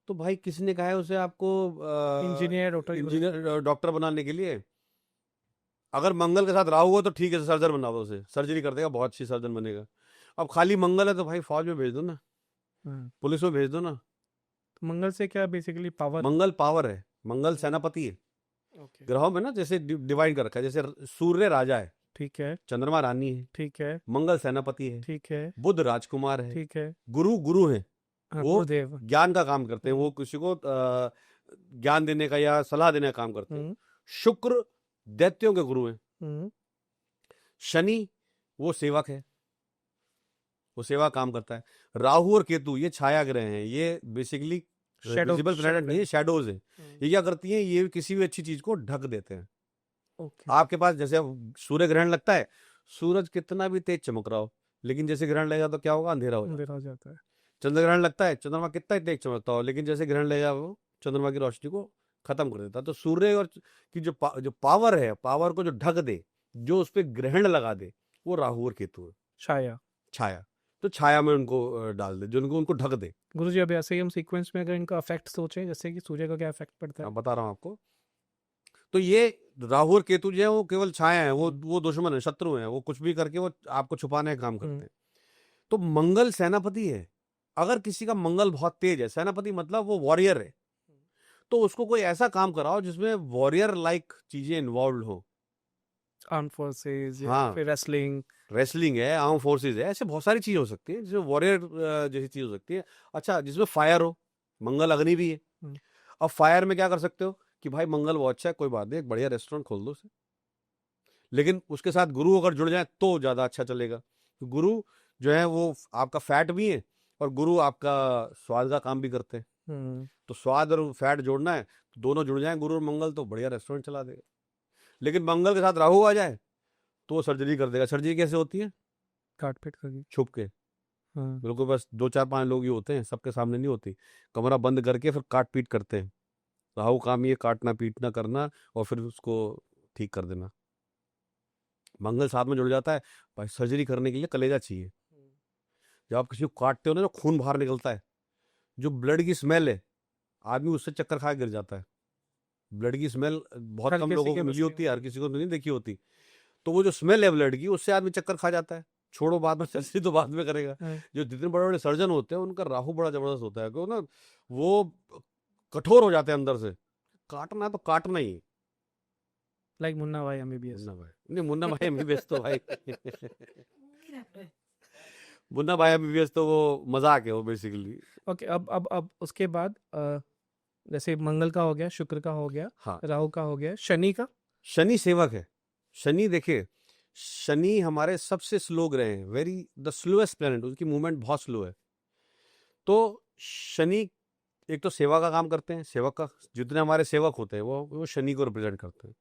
तो भाई किसने कहा है उसे आपको इंजीनियर डॉक्टर बनाने के लिए? अगर मंगल के साथ राहु हो तो ठीक है, सर्जन बना दो उसे, सर्जरी कर देगा, बहुत अच्छी सर्जन बनेगा। अब खाली मंगल है तो भाई फौज में भेज दो ना, पुलिस में भेज दो ना। तो मंगल से क्या बेसिकली पावर? मंगल पावर है, मंगल सेनापति है। ग्रहों में ना जैसे डिवाइड कर रखा है, जैसे सूर्य राजा है, ठीक है, चंद्रमा रानी है, ठीक है, मंगल सेनापति है, ठीक है, बुध राजकुमार है, ठीक है, गुरु है, वो गुरुदेव ज्ञान का काम करते हैं, वो किसी को ज्ञान देने का या सलाह देने का काम करते हैं। शुक्र दैत्यों के गुरु हैं। शनि वो सेवक है, वो सेवा काम करता है। राहु और केतु ये छाया ग्रह हैं, ये बेसिकली विजिबल प्लैनेट नहीं, शैडोज है। ये क्या करती हैं, ये किसी भी अच्छी चीज को ढक देते हैं। आपके पास जैसे सूर्य ग्रहण लगता है, सूरज कितना भी तेज चमक रहा हो, लेकिन जैसे ग्रहण लगेगा तो क्या होगा, अंधेरा हो जाता है। चंद्र ग्रहण लगता है, चंद्रमा कितना ही तेज चमकता हो, लेकिन जैसे ग्रहण लगेगा वो चंद्रमा की रोशनी को खत्म कर देता है। तो सूर्य और की जो पावर है, पावर को जो ढक दे, जो उस पर ग्रहण लगा दे, वो राहु और केतु है। छाया तो छाया में उनको डाल दे, जो उनको ढक दे। गुरुजी अब ऐसे ही हम सीक्वेंस में अगर इनका इफेक्ट सोचें, जैसे कि सूर्य का क्या इफेक्ट पड़ता है, मैं बता रहा हूँ आपको। तो ये राहु और केतु जो है वो केवल छाया है, वो दुश्मन है, शत्रु है, वो कुछ भी करके वो आपको छुपाने का काम करते हैं। तो मंगल सेनापति है। अगर किसी का मंगल बहुत तेज है, सेनापति मतलब वो वॉरियर है, तो उसको कोई ऐसा काम कराओ जिसमें वॉरियर लाइक चीजें इन्वॉल्व हो। आर्म फोर्सेस, हाँ, फिर रेसलिंग है, आर्म फोर्सेस है, ऐसे बहुत सारी चीज हो सकती है जिसमें वॉरियर जैसी चीज हो सकती है। अच्छा, जिसमें फायर हो, मंगल अग्नि भी है। अब फायर में क्या कर सकते हो कि भाई मंगल बहुत अच्छा है, कोई बात नहीं, एक बढ़िया रेस्टोरेंट खोल दो उसे, लेकिन उसके साथ गुरु अगर जुड़ जाए तो ज्यादा अच्छा चलेगा। तो गुरु जो है वो आपका फैट भी है और गुरु आपका स्वाद का काम भी करते हैं। तो स्वाद और फैट जोड़ना है, तो दोनों जुड़ जाए, गुरु और मंगल, तो बढ़िया रेस्टोरेंट चला देगा। लेकिन मंगल के साथ राहु आ जाए तो वो सर्जरी कर देगा। सर्जरी कैसे होती है? काट पीट करके, छुप के। बिल्कुल, बस 2 4 5 लोग ही होते हैं, सबके सामने नहीं होती। कमरा बंद करके फिर काट पीट करते हैं। राहु काम ये काटना पीटना करना और फिर उसको ठीक कर देना। मंगल साथ में जुड़ जाता है, भाई सर्जरी करने के लिए कलेजा चाहिए। जब आप किसी को काटते हो ना, जो खून बाहर निकलता है, जो ब्लड की स्मेल है, आदमी उससे चक्कर खा गिर जाता है। ब्लड की स्मेल बहुत कम लोगों को मिली होती है, हर किसी को नहीं देखी होती। तो वो जो स्मेल है ब्लड की, उससे आदमी चक्कर खा जाता है। छोड़ो बाद में, सर्जरी तो बाद में करेगा। जो जितने बड़े बड़े सर्जन होते हैं उनका राहु बड़ा जबरदस्त होता है, क्यों ना, वो कठोर हो जाते हैं अंदर से। काटना है तो काटना ही। लाइक मुन्ना भाई एमबीबीएस। मुन्ना भाई एमबीबीएस तो भाई मुन्ना भाई एमबीबीएस तो वो मजाक है, वो बेसिकली। ओके, अब उसके बाद जैसे मंगल का हो गया, शुक्र का हो गया, हाँ, राहु का हो गया, शनि का। शनि सेवक है। शनि देखिए, शनि हमारे सबसे स्लो ग्रह हैं, वेरी द स्लोएस्ट प्लेनेट, उसकी मूवमेंट बहुत स्लो है। तो शनि एक तो सेवा का काम करते हैं, सेवक का, जितने हमारे सेवक होते हैं वो शनि को रिप्रेजेंट करते हैं।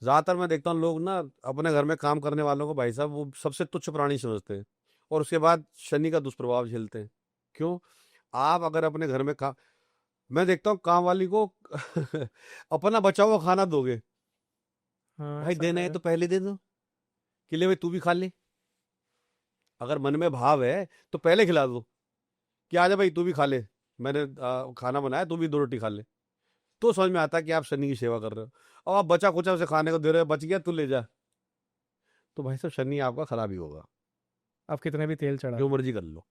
ज्यादातर मैं देखता हूँ लोग ना अपने घर में काम करने वालों को, भाई साहब, वो सबसे तुच्छ प्राणी समझते हैं और उसके बाद शनि का दुष्प्रभाव झेलते हैं। क्यों? आप अगर अपने घर में काम, मैं देखता हूँ काम वाली को अपना बचा हुआ खाना दोगे, भाई देना है तो पहले दे दो कि ले भाई तू भी खा ले। अगर मन में भाव है तो पहले खिला दो कि आजा भाई तू भी खा ले, मैंने खाना बनाया, तू भी 2 रोटी खा ले। तो समझ में आता है कि आप शनि की सेवा कर रहे हो। और आप बचा कुचा उसे खाने को दे रहे हो, बच गया तू ले जा, तो भाई साहब शनि आपका खराब ही होगा। आप कितने भी तेल चढ़ा, जो मर्जी कर लो,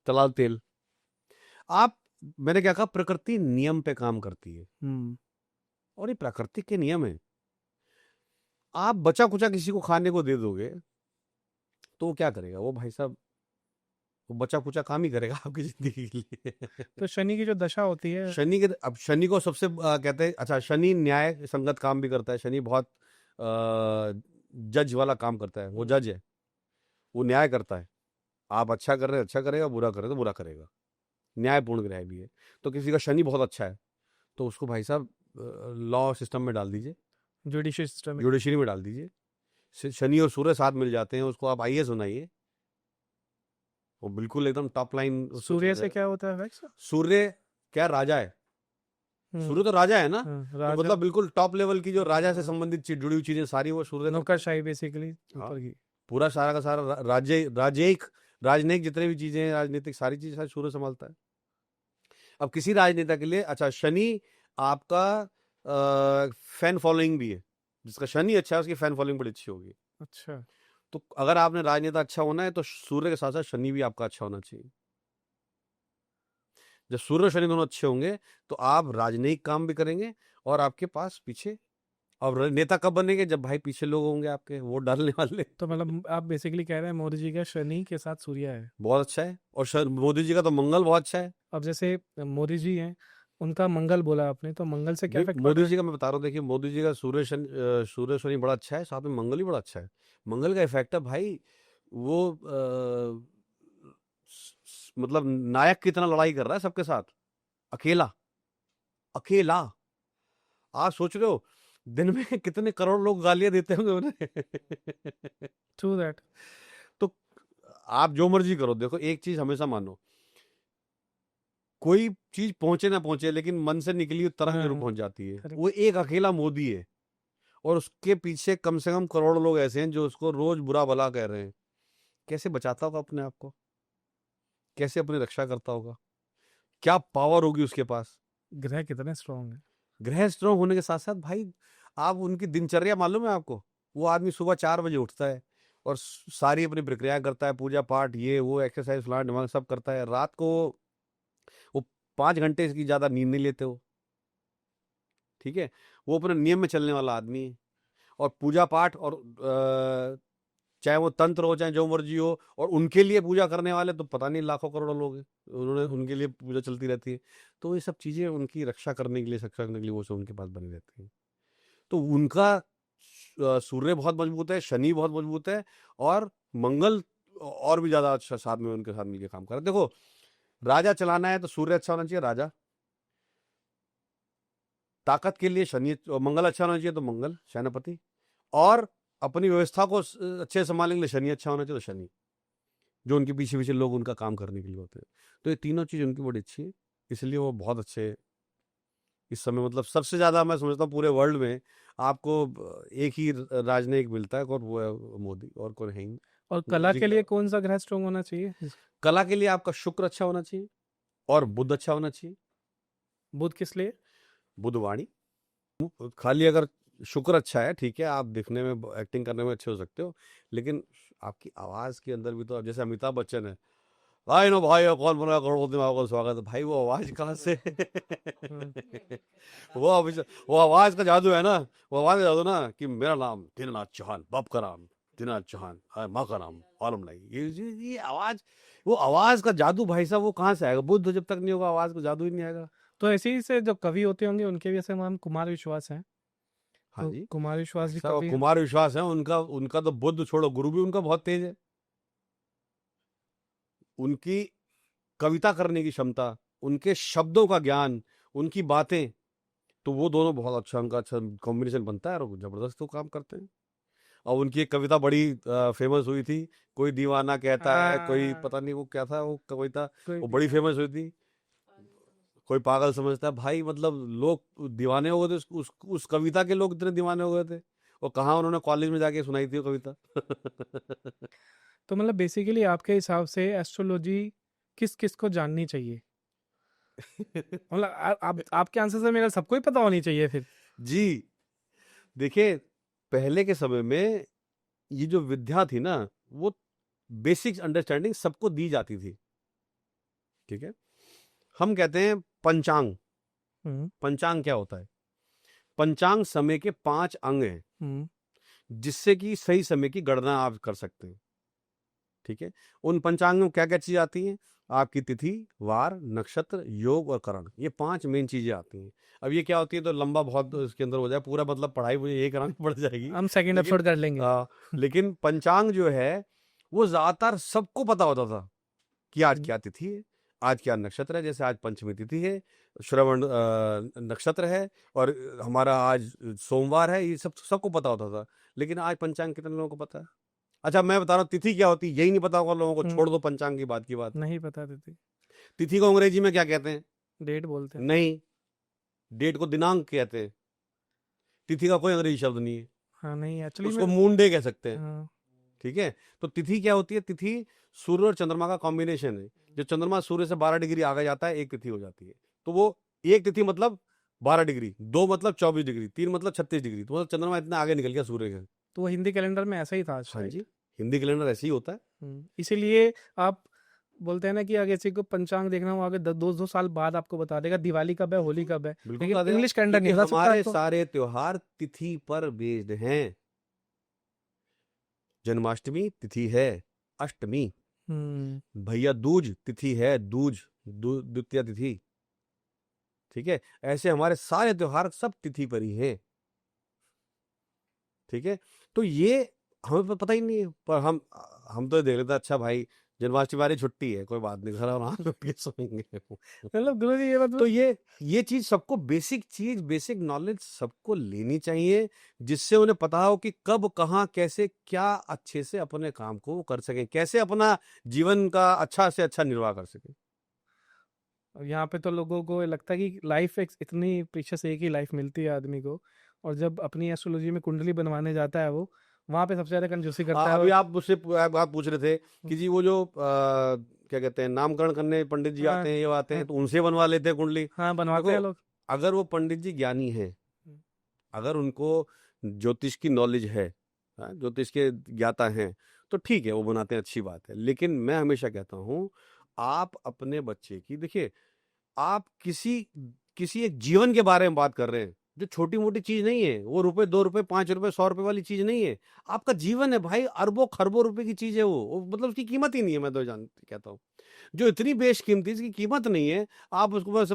चला तेल। आप, मैंने क्या कहा, प्रकृति नियम पे काम करती है और ये प्राकृतिक के नियम है। आप बचा कुचा किसी को खाने को दे दोगे तो वो क्या करेगा? वो भाई साहब वो बचा कुचा काम ही करेगा आपकी जिंदगी के लिए। तो शनि की जो दशा होती है, शनि के, अब शनि को सबसे कहते हैं, अच्छा, शनि न्याय संगत काम भी करता है। शनि बहुत जज वाला काम करता है, वो जज है, वो न्याय करता है। आप अच्छा कर रहे हैं अच्छा करेगा, बुरा कर रहे तो बुरा करेगा, न्यायपूर्ण ग्रह भी है। तो किसी का शनि बहुत अच्छा है तो उसको भाई साहब लॉ सिस्टम में डाल दीजिए, जुडिशरी में डाल दीजिए। शनि और सूर्य साथ मिल जाते हैं, उसको आप आईएएस बनाइए, वो बिल्कुल एकदम टॉप लाइन। सूर्य से क्या होता है? सूर्य क्या राजा है, सूर्य तो राजा है ना, तो मतलब बिल्कुल टॉप लेवल की जो राजा से संबंधित जुड़ी हुई चीजें सारी वो सूर्य, नौकरशाही बेसिकली ऊपर की, पूरा सारा का सारा राजनयिक जितने भी चीजें हैं, राजनीतिक सारी चीजें सारी सूर्य संभालता है। अब किसी राजनेता के लिए, अच्छा, शनि आपका फैन फॉलोइंग भी है, जिसका शनि अच्छा है उसकी फैन फॉलोइंग बड़ी अच्छी होगी। अच्छा, तो अगर आपने राजनेता अच्छा होना है तो सूर्य के साथ साथ शनि भी आपका अच्छा होना चाहिए। जब सूर्य और शनि दोनों अच्छे होंगे तो आप राजनयिक काम भी करेंगे और आपके पास पीछे, और नेता कब बनेंगे? जब भाई पीछे लोग होंगे आपके वोट डालने वाले। तो मतलब आप बेसिकली कह रहे हैं मोदी जी का शनि के साथ सूर्य है, बहुत अच्छा है, और मोदी जी का तो मंगल बहुत अच्छा है। अब जैसे मोदी जी हैं, उनका मंगल बोला आपने, तो मंगल से क्या देख, इफेक्ट मोदी जी का मैं बता रहा हूँ, देखिए मोदी जी का सूर्य शनि बड़ा अच्छा है, साथ में मंगल भी बड़ा अच्छा है। मंगल का इफेक्ट है भाई, वो मतलब नायक की तरह लड़ाई कर रहा है सबके साथ, अकेला अकेला। आप सोच रहे हो दिन में कितने करोड़ लोग गालियां देते होंगे उन्हें। True that. तो आप जो मर्जी करो, देखो एक चीज हमेशा मानो, कोई चीज पहुंचे ना पहुंचे लेकिन मन से निकली हुई तरंग जरूर हाँ, पहुंच जाती है। correct। वो एक अकेला मोदी है, और उसके पीछे कम से कम करोड़ों लोग ऐसे हैं जो उसको रोज बुरा भला कह रहे हैं। कैसे बचाता होगा अपने आप को, कैसे अपनी रक्षा करता होगा, क्या पावर होगी उसके पास। ग्रह कितने स्ट्रांग है। ग्रह स्ट्रांग होने के साथ साथ भाई, आप उनकी दिनचर्या मालूम है आपको? वो आदमी सुबह 4 बजे उठता है और सारी अपनी प्रक्रियाएं करता है, पूजा पाठ ये वो एक्सरसाइज फलाना ढिमाना सब करता है। रात को वो 5 घंटे की ज्यादा नींद नहीं लेते हो, ठीक है? वो अपने नियम में चलने वाला आदमी है। और पूजा पाठ, और चाहे वो तंत्र हो चाहे जो मर्जी हो, और उनके लिए पूजा करने वाले तो पता नहीं लाखों करोड़ों लोग हैं, उन्होंने उनके लिए पूजा चलती रहती है। तो ये सब चीजें उनकी रक्षा करने के लिए, शिक्षा करने के लिए वो सब उनके पास बनी रहती है। तो उनका सूर्य बहुत मजबूत है, शनि बहुत मजबूत है, और मंगल और भी ज्यादा अच्छा साथ में उनके साथ मिलकर काम कर रहा है। देखो, राजा चलाना है तो सूर्य अच्छा होना चाहिए, राजा। ताकत के लिए शनि, मंगल अच्छा होना चाहिए तो मंगल सेनापति, और अपनी व्यवस्था को अच्छे से संभालने के लिए शनि अच्छा होना चाहिए तो शनि, जो उनके पीछे पीछे लोग उनका काम करने के लिए होते हैं। तो ये तीनों चीज उनकी बड़ी अच्छी है, इसलिए वो बहुत अच्छे इस समय, मतलब सबसे ज्यादा मैं समझता हूँ पूरे वर्ल्ड में आपको एक ही राजनयिक मिलता है, और वो है मोदी, और कोई है ही नहीं। और कला जी, के लिए कौन सा ग्रह स्ट्रांग होना चाहिए? कला के लिए आपका शुक्र अच्छा होना चाहिए और बुध अच्छा होना चाहिए। बुध किस लिए? बुधवाणी, खाली अगर शुक्र अच्छा है ठीक है, आप दिखने में एक्टिंग करने में अच्छे हो सकते हो, लेकिन आपकी आवाज के अंदर भी तो, अब जैसे अमिताभ बच्चन है, भाई नो भाई कौन बना करोड़पति में आपका स्वागत है, भाई वो आवाज कहाँ से? वो आवाज का जादू है ना, वो आवाज का जादू ना, कि मेरा नाम दीननाथ चौहान, बाप का नाम दीननाथ चौहान, माँ का नाम आलम नहीं, ये आवाज, वो आवाज का जादू भाई साहब, वो कहाँ से आएगा? बुद्ध जब तक नहीं होगा आवाज का जादू ही नहीं आएगा। तो ऐसे ही से जो कवि होते होंगे उनके भी ऐसे नाम कुमार विश्वास है, हाँ तो जी, कुमार विश्वास भी सर कवि है। कुमार विश्वास है, उनका उनका तो बुद्ध छोड़ो, गुरु भी उनका बहुत तेज है। उनकी कविता करने की क्षमता, उनके शब्दों का ज्ञान, उनकी बातें, तो वो दोनों बहुत अच्छा, उनका अच्छा कॉम्बिनेशन बनता है, और जबरदस्त वो काम करते हैं। और उनकी एक कविता बड़ी फेमस हुई थी, कोई दीवाना कहता है, कोई हाँ, पता नहीं वो क्या था वो कविता, कोई वो भी बड़ी फेमस हुई थी। कोई पागल समझता है भाई, मतलब लोग दीवाने हो गए थे उस कविता के, लोग इतने दीवाने हो गए थे। और कहाँ उन्होंने कॉलेज में जाके सुनाई थी वो कविता। तो मतलब बेसिकली आपके हिसाब से एस्ट्रोलॉजी किस किस को जाननी चाहिए? मतलब आप आपके आंसर से मेरा सबको ही पता होनी चाहिए फिर। जी, देखिए, पहले के समय में ये जो विद्या थी ना, वो बेसिक अंडरस्टैंडिंग सबको दी जाती थी, ठीक है? हम कहते हैं पंचांग। हम्म। पंचांग क्या होता है? पंचांग समय के 5 अंग हैं, हम्म। जिससे कि सही समय की गणना आप कर सकते हैं, ठीक है? उन पंचांग में क्या क्या चीजें आती हैं? आपकी तिथि, वार, नक्षत्र, योग और करण, ये 5 मेन चीजें आती हैं। अब ये क्या होती है तो लंबा बहुत इसके अंदर हो जाए पूरा, मतलब पढ़ाई मुझे एक करानी पड़ जाएगी। हम सेकंड लेकिन एपिसोड कर लेंगे। लेकिन पंचांग जो है वो ज्यादातर सबको पता होता था कि आज क्या तिथि है, आज क्या नक्षत्र है। जैसे आज पंचमी तिथि है, श्रवण नक्षत्र है, और हमारा आज सोमवार है, ये सब सबको पता होता था। लेकिन आज पंचांग कितने लोगों को पता है? अच्छा, मैं बता रहा हूँ तिथि क्या होती है, यही नहीं पता होगा लोगों को, छोड़ दो पंचांग की बात की बात। नहीं पता देती। तिथि को अंग्रेजी में क्या कहते हैं? डेट बोलते हैं। नहीं, डेट को दिनांक कहते हैं। तिथि का कोई अंग्रेजी शब्द नहीं है, हाँ नहीं एक्चुअली उसको में। मून डे कह सकते हैं, हाँ। ठीक है? तो तिथि क्या होती है? तिथि सूर्य और चंद्रमा का कॉम्बिनेशन है। जो चंद्रमा सूर्य से 12 डिग्री आगे जाता है, एक तिथि हो जाती है। तो वो एक तिथि मतलब 12 डिग्री, 2 मतलब 24 डिग्री, 3 मतलब 36 डिग्री, तो मतलब चंद्रमा इतना आगे निकल गया सूर्य के। तो वो हिंदी कैलेंडर में ऐसा ही था हाँ शायद। जी, हिंदी कैलेंडर ऐसे ही होता है। इसीलिए आप बोलते हैं ना कि अगर किसी को पंचांग देखना हो आगे 2-2 साल बाद आपको बता देगा दिवाली कब है, होली कब है, बिल्कुल लेकिन बता देगा, इंग्लिश कैलेंडर नहीं क्योंकि बता सकता हमारे आपको। सारे त्योहार तिथि पर बेस्ड हैं। जन्माष्टमी तिथि है, अष्टमी। हम्म। भैया दूज तिथि है, दूज, द्वितीय तिथि, ठीक है, ऐसे हमारे सारे त्योहार सब तिथि पर ही हैं, ठीक है। तो ये हमें पता ही नहीं है, पर हम तो देख लेते हैं, अच्छा भाई जन्माष्टमी हमारी छुट्टी है, कोई बात नहीं, घर आराम से उठ के सोएंगे। मतलब गुरुजी ये तो ये चीज सबको, बेसिक नॉलेज सबको लेनी चाहिए, जिससे उन्हें पता हो कि कब कहाँ कैसे क्या अच्छे से अपने काम को वो कर सकें, कैसे अपना जीवन का अच्छा से अच्छा निर्वाह कर सकें। यहाँ पे तो लोगों को लगता है कि लाइफ इतनी प्रीशियस, एक ही लाइफ मिलती है आदमी को, और जब अपनी एस्ट्रोलॉजी में कुंडली बनवाने जाता है वो, वहाँ पे सबसे ज्यादा कंजूसी करता है। अभी आप मुझसे आप पूछ रहे थे कि जी वो जो क्या कहते हैं, नामकरण करने पंडित जी हाँ, आते हैं, ये आते हैं, हाँ, तो उनसे बनवा लेते हैं कुंडली। हाँ बनवाते हैं देखो, लोग। अगर वो पंडित जी ज्ञानी हैं, अगर उनको ज्योतिष की नॉलेज है, हाँ, ज्योतिष के ज्ञाता हैं, तो ठीक है, वो बनाते हैं, अच्छी बात है। लेकिन मैं हमेशा कहता हूँ, आप अपने बच्चे की, देखिए, आप किसी किसी एक जीवन के बारे में बात कर रहे हैं, जो छोटी मोटी चीज नहीं है, वो रुपए 2 रुपए 5 रुपए 100 रुपए वाली चीज नहीं है, आपका जीवन है भाई, अरबों खरबों रुपए की चीज है वो मतलब उसकी कीमत ही नहीं है। मैं तो कहता हूँ, जो इतनी बेशकीमती, इसकी कीमत नहीं है, आप उसको बस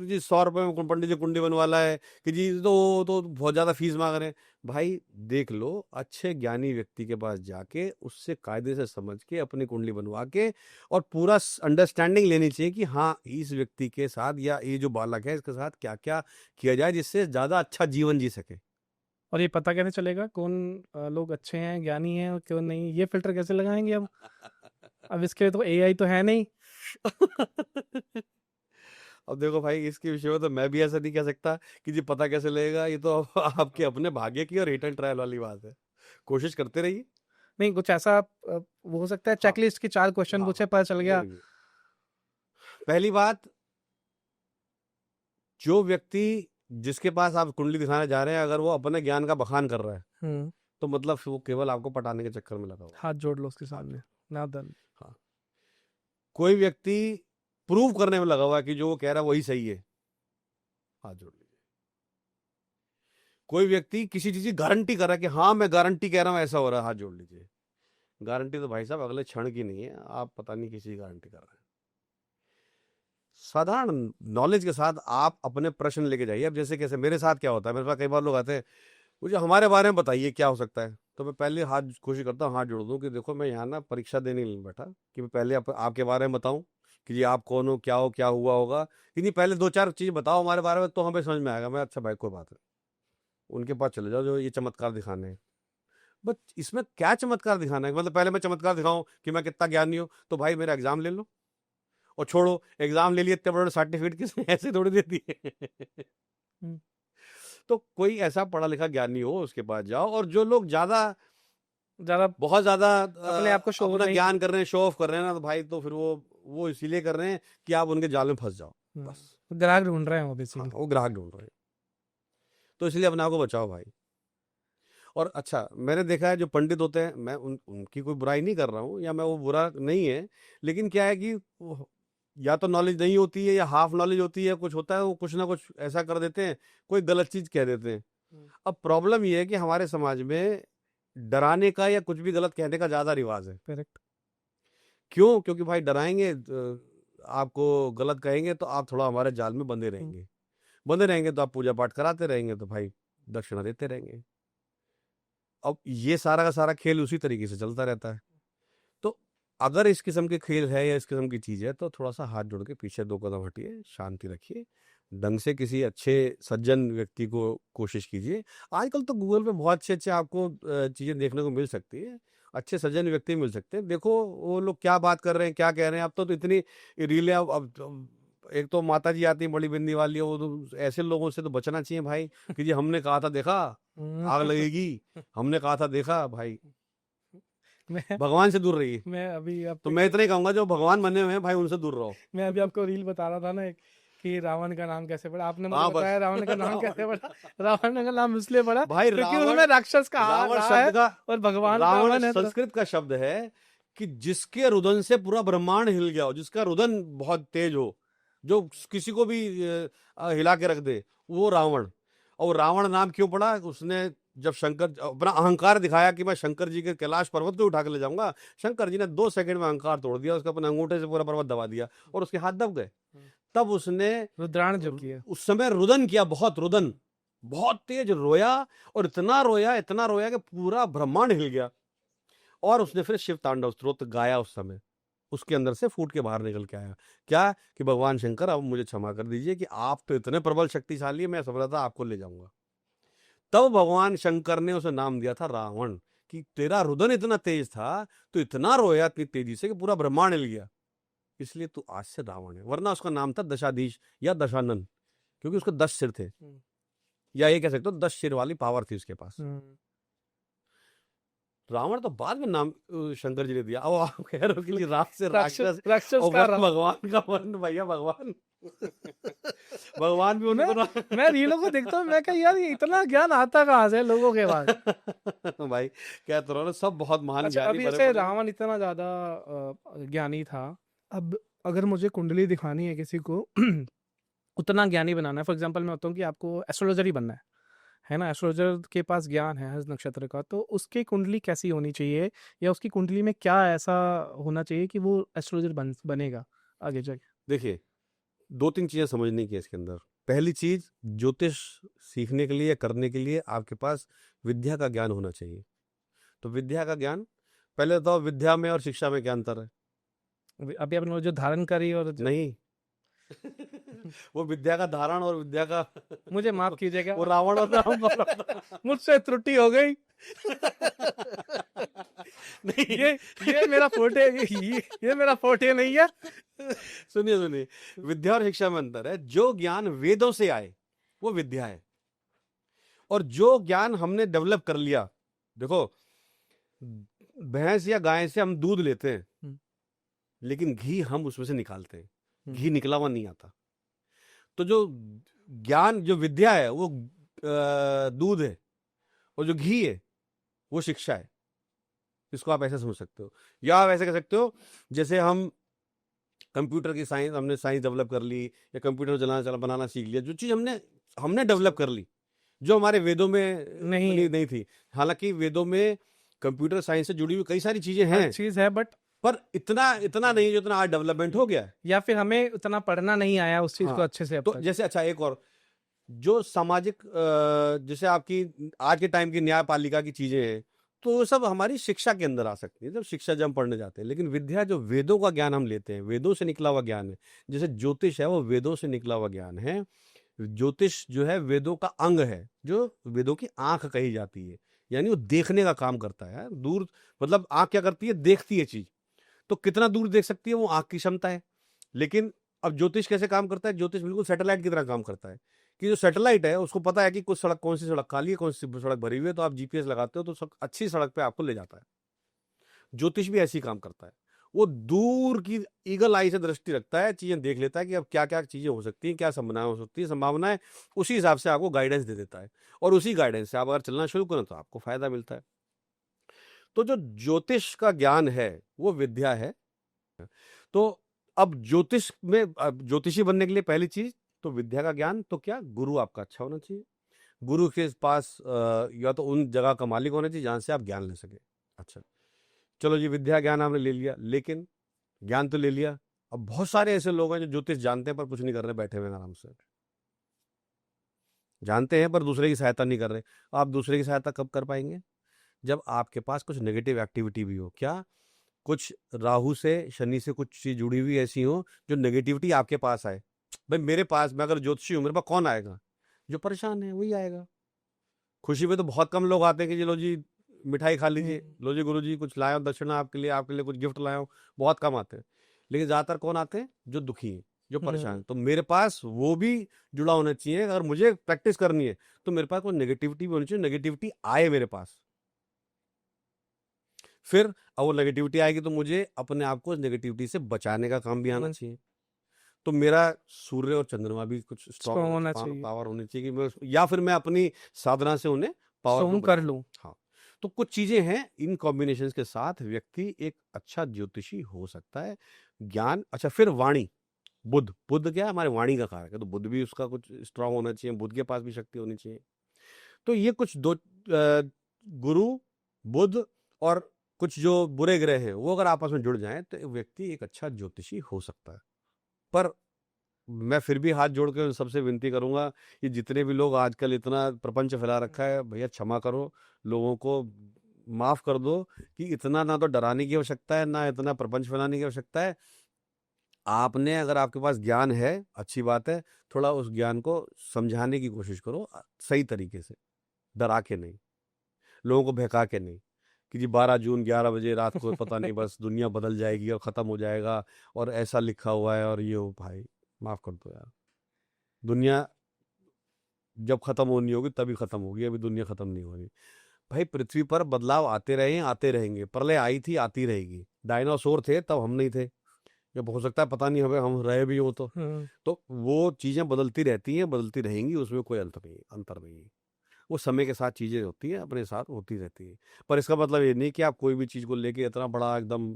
जी 100 रुपए में पंडित जी कुंडी बनवाला है कि जी, तो बहुत ज्यादा फीस मांग रहे हैं। भाई देख लो, अच्छे ज्ञानी व्यक्ति के पास जाके उससे कायदे से समझ के अपनी कुंडली बनवा के, और पूरा अंडरस्टैंडिंग लेनी चाहिए कि हाँ, इस व्यक्ति के साथ या ये जो बालक है इसके साथ क्या क्या किया जाए जिससे ज्यादा अच्छा जीवन जी सके। और ये पता कैसे चलेगा कौन लोग अच्छे हैं, ज्ञानी हैं, और कौन नहीं? ये फिल्टर कैसे लगाएंगे हम? अब इसके लिए तो एआई तो है नहीं। अब देखो भाई, इसके विषय में तो मैं भी ऐसा नहीं कह सकता कि जी पता कैसे लगेगा, ये तो आपके अपने भाग्य की और हिट एंड ट्रायल वाली बात है। कोशिश करते रहिए। नहीं, कुछ ऐसा वो हो सकता है, हाँ, चेकलिस्ट की 4 क्वेश्चन हाँ, पूछे, पता चल गया। पहली बात, जो व्यक्ति जिसके पास आप कुंडली दिखाने जा रहे हैं, अगर वो अपने ज्ञान का बखान कर रहा है, तो मतलब वो केवल आपको पटाने के चक्कर में लगा हुआ है। हाथ जोड़ लो उसके सामने, ना डन। हाँ, कोई व्यक्ति प्रूव करने में लगा हुआ है कि जो वो कह रहा है वही सही है, हाथ जोड़ लीजिए। कोई व्यक्ति किसी चीज की गारंटी कर रहा है कि हाँ मैं गारंटी कह रहा हूं ऐसा हो रहा है, हाथ जोड़ लीजिए। गारंटी तो भाई साहब अगले क्षण की नहीं है, आप पता नहीं किसी की गारंटी कर रहे हैं। साधारण नॉलेज के साथ आप अपने प्रश्न लेके जाइए। अब जैसे कैसे मेरे साथ क्या होता है, मेरे पास कई बार लोग आते हैं, मुझे हमारे बारे में बताइए क्या हो सकता है, तो मैं पहले हाथ कोशिश करता हूँ हाथ जोड़ दूं कि देखो, मैं यहाँ ना परीक्षा देने नहीं बैठा कि मैं पहले आपके बारे में बताऊं कि जी आप कौन हो, क्या हुआ होगा, कि नहीं, पहले 2-4 चीज बताओ हमारे बारे में, तो हमें समझ में आएगा। मैं अच्छा भाई कोई बात नहीं, उनके पास चले जाओ जो ये चमत्कार दिखाने हैं। बट इसमें क्या चमत्कार दिखाना है? मतलब पहले मैं चमत्कार दिखाऊं कि मैं कितना ज्ञानी हूं, तो भाई मेरा एग्जाम ले लो। और छोड़ो, एग्जाम ले लिए, इतने बड़े सर्टिफिकेट किसने ऐसे थोड़ी दे दिए। तो कोई ऐसा पढ़ा लिखा ज्ञानी हो उसके पास जाओ, और जो लोग बहुत ज्यादा अपने आप को शो अपना नहीं, ज्ञान कर रहे हैं, शो ऑफ कर रहे हैं ना, तो भाई तो फिर वो इसीलिए कर रहे हैं कि आप उनके जाल में फंस जाओ, बस। ग्राहक ढूंढ रहे हैं वो हाँ, बेसिकली। वो ग्राहक ढूंढ रहे हैं, तो इसलिए अपने आप को बचाओ भाई। और अच्छा, मैंने देखा है जो पंडित होते हैं, मैं उनकी कोई बुराई नहीं कर रहा हूँ, या मैं वो बुरा नहीं है, लेकिन क्या है कि या तो नॉलेज नहीं होती है, या हाफ नॉलेज होती है, कुछ होता है, वो कुछ ना कुछ ऐसा कर देते हैं, कोई गलत चीज कह देते हैं। अब प्रॉब्लम ये है कि हमारे समाज में डराने का या कुछ भी गलत कहने का ज्यादा रिवाज है। करेक्ट। क्यों? क्योंकि भाई डराएंगे, आपको गलत कहेंगे, तो आप थोड़ा हमारे जाल में बंधे रहेंगे, तो आप पूजा पाठ कराते रहेंगे, तो भाई दक्षिणा देते रहेंगे। अब ये सारा का सारा खेल उसी तरीके से चलता रहता है। तो अगर इस किस्म के खेल है या इस किस्म की चीज है, तो थोड़ा सा हाथ जोड़ के पीछे 2 कदम हटिए, शांति रखिए, ढंग से किसी अच्छे सज्जन व्यक्ति को कोशिश कीजिए। आजकल तो गूगल पे बहुत अच्छे आपको चीजें देखने को मिल सकती है, अच्छे सज्जन व्यक्ति मिल सकते हैं। देखो वो लोग क्या बात कर रहे हैं, क्या कह रहे हैं। अब तो इतनी रीलें, अब एक तो माता जी आती है बड़ी बिंदी वाली, वो तो ऐसे लोगों से तो बचना चाहिए भाई कि जी हमने कहा था, देखा आग लगेगी, हमने कहा था, देखा भाई। मैं भगवान से दूर रहिए। मैं अभी तो मैं इतना ही कहूंगा, जो भगवान बने हुए हैं भाई, उनसे दूर रहो। मैं अभी आपको रील बता रहा था ना एक, कि रावण का नाम कैसे पड़ा, आपने मुझे हाँ, बस। बताया रावण का नाम कैसे पड़ा। रावण का नाम इसलिए पड़ा भाई क्योंकि रावण, उसमें राक्षस का रावण रहा है, शब्द का, और भगवान रावण रावण है तो। संस्कृत का शब्द है कि जिसके रुदन से पूरा ब्रह्मांड हिल गया हो, जिसका रुदन बहुत तेज हो, जो किसी को भी हिला के रख दे, वो रावण। और रावण नाम क्यों पड़ा? उसने जब शंकर अपना अहंकार दिखाया कि मैं शंकर जी के कैलाश पर्वत को उठा के ले जाऊंगा, शंकर जी ने 2 सेकंड में अहंकार तोड़ दिया, उसका अपने अंगूठे से पूरा पर्वत दबा दिया और उसके हाथ दब गए। तब उसने रुद्राण जो किया, उस समय रुदन किया, बहुत रुदन, बहुत तेज रोया, और इतना रोया कि पूरा ब्रह्मांड हिल गया। और उसने फिर शिव तांडव स्तोत्र गाया। उस समय उसके अंदर से फूट के बाहर निकल के आया क्या, कि भगवान शंकर अब मुझे क्षमा कर दीजिए कि आप तो इतने प्रबल शक्तिशाली है, मैं समझा था आपको ले जाऊंगा। तब भगवान शंकर ने उसे नाम दिया था रावण, कि तेरा रुदन इतना तेज था, तो इतना रोया इतनी तेजी से कि पूरा ब्रह्मांड हिल गया, इसलिए तू आज से रावण है। वरना उसका नाम था दशाधीश या दशानन, क्योंकि उसको 10 सिर थे, या ये कह सकते हो 10 सिर वाली पावर थी उसके पास। रावण तो बाद में नाम शंकर जी ने दिया। अब आप कह रहे हो कि जी रात से राक्षस राक्षस और का भगवान का वर्ण, भैया भगवान भगवान भी उनको मैं रीलों को देखता हूँ, मैं क्या यार ये इतना ज्ञान आता कहाँ से लोगों के पास। भाई क्या तो रहा, सब बहुत महान अच्छा, ज्ञानी अभी बड़े जैसे बड़े। रावण इतना ज्यादा ज्ञानी था, अब अगर मुझे कुंडली दिखानी है किसी को उतना ज्ञानी बनाना है, फॉर एग्जांपल मैं होता हूँ कि आपको एस्ट्रोलॉजर ही बनना है ना, एस्ट्रोलॉजर के पास ज्ञान है हर नक्षत्र का, तो उसकी कुंडली कैसी होनी चाहिए, या उसकी कुंडली में क्या ऐसा होना चाहिए कि वो एस्ट्रोलॉजर बनेगा आगे जाके? देखिए, 2-3 चीजें समझने की है इसके अंदर। पहली चीज, ज्योतिष सीखने के लिए, करने के लिए आपके पास विद्या का ज्ञान होना चाहिए। तो विद्या का ज्ञान, पहले तो विद्या में और शिक्षा में क्या अंतर है? अभी आपने जो धारण करी और नहीं वो विद्या का धारण और विद्या का मुझे माफ कीजिएगा, वो रावण और राम मुझसे त्रुटि हो गई। नहीं, ये मेरा फोटे, ये मेरा फोटे नहीं है। सुनिए, विद्या और शिक्षा में अंतर है। जो ज्ञान वेदों से आए वो विद्या है, और जो ज्ञान हमने डेवलप कर लिया, देखो भैंस या गाय से हम दूध लेते हैं, लेकिन घी हम उसमें से निकालते हैं, घी निकला हुआ नहीं आता। तो जो ज्ञान, जो विद्या है वो दूध है, और जो घी है वो शिक्षा है। इसको आप ऐसे समझ सकते हो, या आप ऐसे कह सकते हो जैसे हम कंप्यूटर की साइंस, हमने साइंस डेवलप कर ली, या कंप्यूटर चलाना बनाना सीख लिया, जो चीज हमने डेवलप कर ली, जो हमारे वेदों में नहीं थी। हालांकि वेदों में कंप्यूटर साइंस से जुड़ी हुई कई सारी चीजें हैं, चीज है, बट पर इतना नहीं जो इतना आज डेवलपमेंट हो गया है, या फिर हमें उतना पढ़ना नहीं आया उस चीज हाँ, को अच्छे से अब तो तक। जैसे अच्छा एक और, जो सामाजिक जैसे आपकी आज के टाइम की न्यायपालिका की चीजें हैं, तो वो सब हमारी शिक्षा के अंदर आ सकती है, जब शिक्षा जब हम पढ़ने जाते हैं। लेकिन विद्या, जो वेदों का ज्ञान हम लेते हैं, वेदों से निकला हुआ ज्ञान है। जैसे ज्योतिष है, वो वेदों से निकला हुआ ज्ञान है। ज्योतिष जो है वेदों का अंग है, जो वेदों की आंख कही जाती है, यानी वो देखने का काम करता है। दूर, मतलब आंख क्या करती है, देखती है चीज, तो कितना दूर देख सकती है वो आंख की क्षमता है। लेकिन अब ज्योतिष कैसे काम करता है? ज्योतिष बिल्कुल सैटेलाइट की तरह काम करता है, कि जो सैटेलाइट है उसको पता है कि कुछ सड़क, कौन सी सड़क खाली है, कौन सी सड़क भरी हुई है, तो आप जीपीएस लगाते हो तो अच्छी सड़क पे आपको ले जाता है। ज्योतिष भी ऐसी काम करता है, वो दूर की ईगल आई से दृष्टि रखता है, चीजें देख लेता है कि अब क्या क्या चीजें हो सकती हैं, क्या संभावनाएं हो सकती है, संभावनाएं उसी हिसाब से आपको गाइडेंस दे देता है, और उसी गाइडेंस से आप अगर चलना शुरू करें तो आपको फायदा मिलता है। तो जो ज्योतिष का ज्ञान है वो विद्या है। तो अब ज्योतिष में, ज्योतिषी बनने के लिए पहली चीज तो विद्या का ज्ञान, तो क्या, गुरु आपका अच्छा होना चाहिए। गुरु के पास या तो उन जगह का मालिक होना चाहिए जहां से आप ज्ञान ले सके। अच्छा, चलो जी, विद्या ज्ञान आपने ले लिया, लेकिन ज्ञान तो ले लिया, अब बहुत सारे ऐसे लोग हैं जो ज्योतिष जानते हैं पर कुछ नहीं कर रहे, बैठे हुए आराम से। जानते हैं पर दूसरे की सहायता नहीं कर रहे। आप दूसरे की सहायता कब कर पाएंगे? जब आपके पास कुछ नेगेटिव एक्टिविटी भी हो। क्या? कुछ राहु से, शनि से कुछ चीज जुड़ी हुई ऐसी हो जो नेगेटिविटी आपके पास आए। भाई मेरे पास, मैं अगर ज्योतिषी हूं, मेरे पास कौन आएगा? जो परेशान है वही आएगा। खुशी में तो बहुत कम लोग आते हैं कि जी लो जी मिठाई खा लीजिए, लो जी गुरु जी कुछ लाया हूं दक्षिणा आपके लिए कुछ गिफ्ट लाया हूं, बहुत कम आते हैं। लेकिन ज्यादातर कौन आते हैं? जो दुखी हैं, जो परेशान हैं। तो मेरे पास वो भी जुड़ा होना चाहिए। अगर मुझे प्रैक्टिस करनी है तो मेरे पास कोई नेगेटिविटी भी होनी चाहिए, नेगेटिविटी आए मेरे पास। फिर अब वो नेगेटिविटी आएगी तो मुझे अपने आप को नेगेटिविटी से बचाने का काम भी आना चाहिए। तो मेरा सूर्य और चंद्रमा भी कुछ स्ट्रॉन्ग होना चाहिए, पावर होनी चाहिए कि मैं, या फिर मैं अपनी साधना से उन्हें पावर कर लूं। हाँ, तो कुछ चीजें हैं, इन कॉम्बिनेशन के साथ व्यक्ति एक अच्छा ज्योतिषी हो सकता है। ज्ञान, अच्छा, फिर वाणी। बुद्ध क्या है? हमारे वाणी का कारक है, तो बुद्ध भी उसका कुछ स्ट्रांग होना चाहिए, बुद्ध के पास भी शक्ति होनी चाहिए। तो ये कुछ दो गुरु, बुद्ध और कुछ जो बुरे ग्रह हैं वो अगर आपस में जुड़ जाएं तो व्यक्ति एक अच्छा ज्योतिषी हो सकता है। पर मैं फिर भी हाथ जोड़ के उन सबसे विनती करूंगा कि जितने भी लोग आजकल इतना प्रपंच फैला रखा है, भैया क्षमा करो, लोगों को माफ कर दो कि इतना ना तो डराने की आवश्यकता है, ना इतना प्रपंच फैलाने की आवश्यकता है। आपने अगर आपके पास ज्ञान है, अच्छी बात है, थोड़ा उस ज्ञान को समझाने की कोशिश करो सही तरीके से, डरा के नहीं, लोगों को बहका के नहीं कि जी 12 जून 11 बजे रात को पता नहीं बस दुनिया बदल जाएगी और ख़त्म हो जाएगा और ऐसा लिखा हुआ है और ये हो। भाई माफ़ कर दो यार, दुनिया जब ख़त्म होनी होगी तभी ख़त्म होगी, अभी दुनिया ख़त्म नहीं हो रही। भाई पृथ्वी पर बदलाव आते रहे हैं, आते रहेंगे, प्रलय आई थी, आती रहेगी। डायनासोर थे तब हम नहीं थे, जब हो सकता है पता नहीं हमें हम रहे भी हो तो वो चीज़ें बदलती रहती हैं, बदलती रहेंगी, उसमें कोई अंतर नहीं है। वो समय के साथ चीज़ें होती हैं, अपने साथ होती रहती हैं। पर इसका मतलब ये नहीं कि आप कोई भी चीज़ को लेके इतना बड़ा एकदम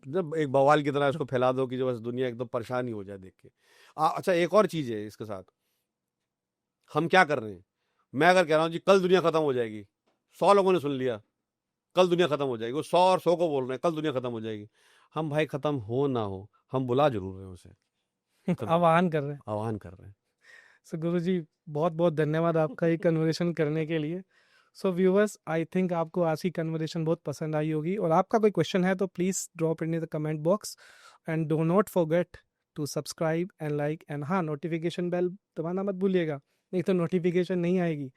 जब एक बवाल की तरह इसको फैला दो कि जो बस दुनिया एकदम परेशान ही हो जाए देख के। अच्छा एक और चीज़ है इसके साथ, हम क्या कर रहे हैं? मैं अगर कह रहा हूँ जी कल दुनिया खत्म हो जाएगी, 100 लोगों ने सुन लिया कल दुनिया खत्म हो जाएगी, वो 100 और 100 को बोल रहे हैं कल दुनिया खत्म हो जाएगी। हम भाई खत्म हो ना हो, हम बुला जरूर रहे हैं उसे, आह्वान कर रहे हैं। आह्वान कर रहे हैं। सो गुरु जी बहुत बहुत धन्यवाद आपका ये कन्वर्सेशन करने के लिए। सो व्यूअर्स, आई थिंक आपको आज की कन्वर्सेशन बहुत पसंद आई होगी, और आपका कोई क्वेश्चन है तो please drop in the comment box and do not forget to subscribe and like, and हाँ, नोटिफिकेशन बेल दबाना मत भूलिएगा, नहीं तो नोटिफिकेशन नहीं आएगी।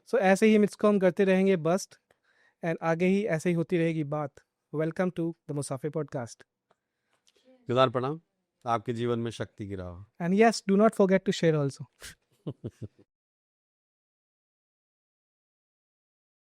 सो ऐसे ही हम इसको हम करते रहेंगे बस्ट, एंड आगे ही ऐसे ही होती रहेगी बात। Welcome to the Musafir podcast. Kedar प्रणाम, आपके जीवन में शक्ति गिरा हो। And yes, do not forget to share also.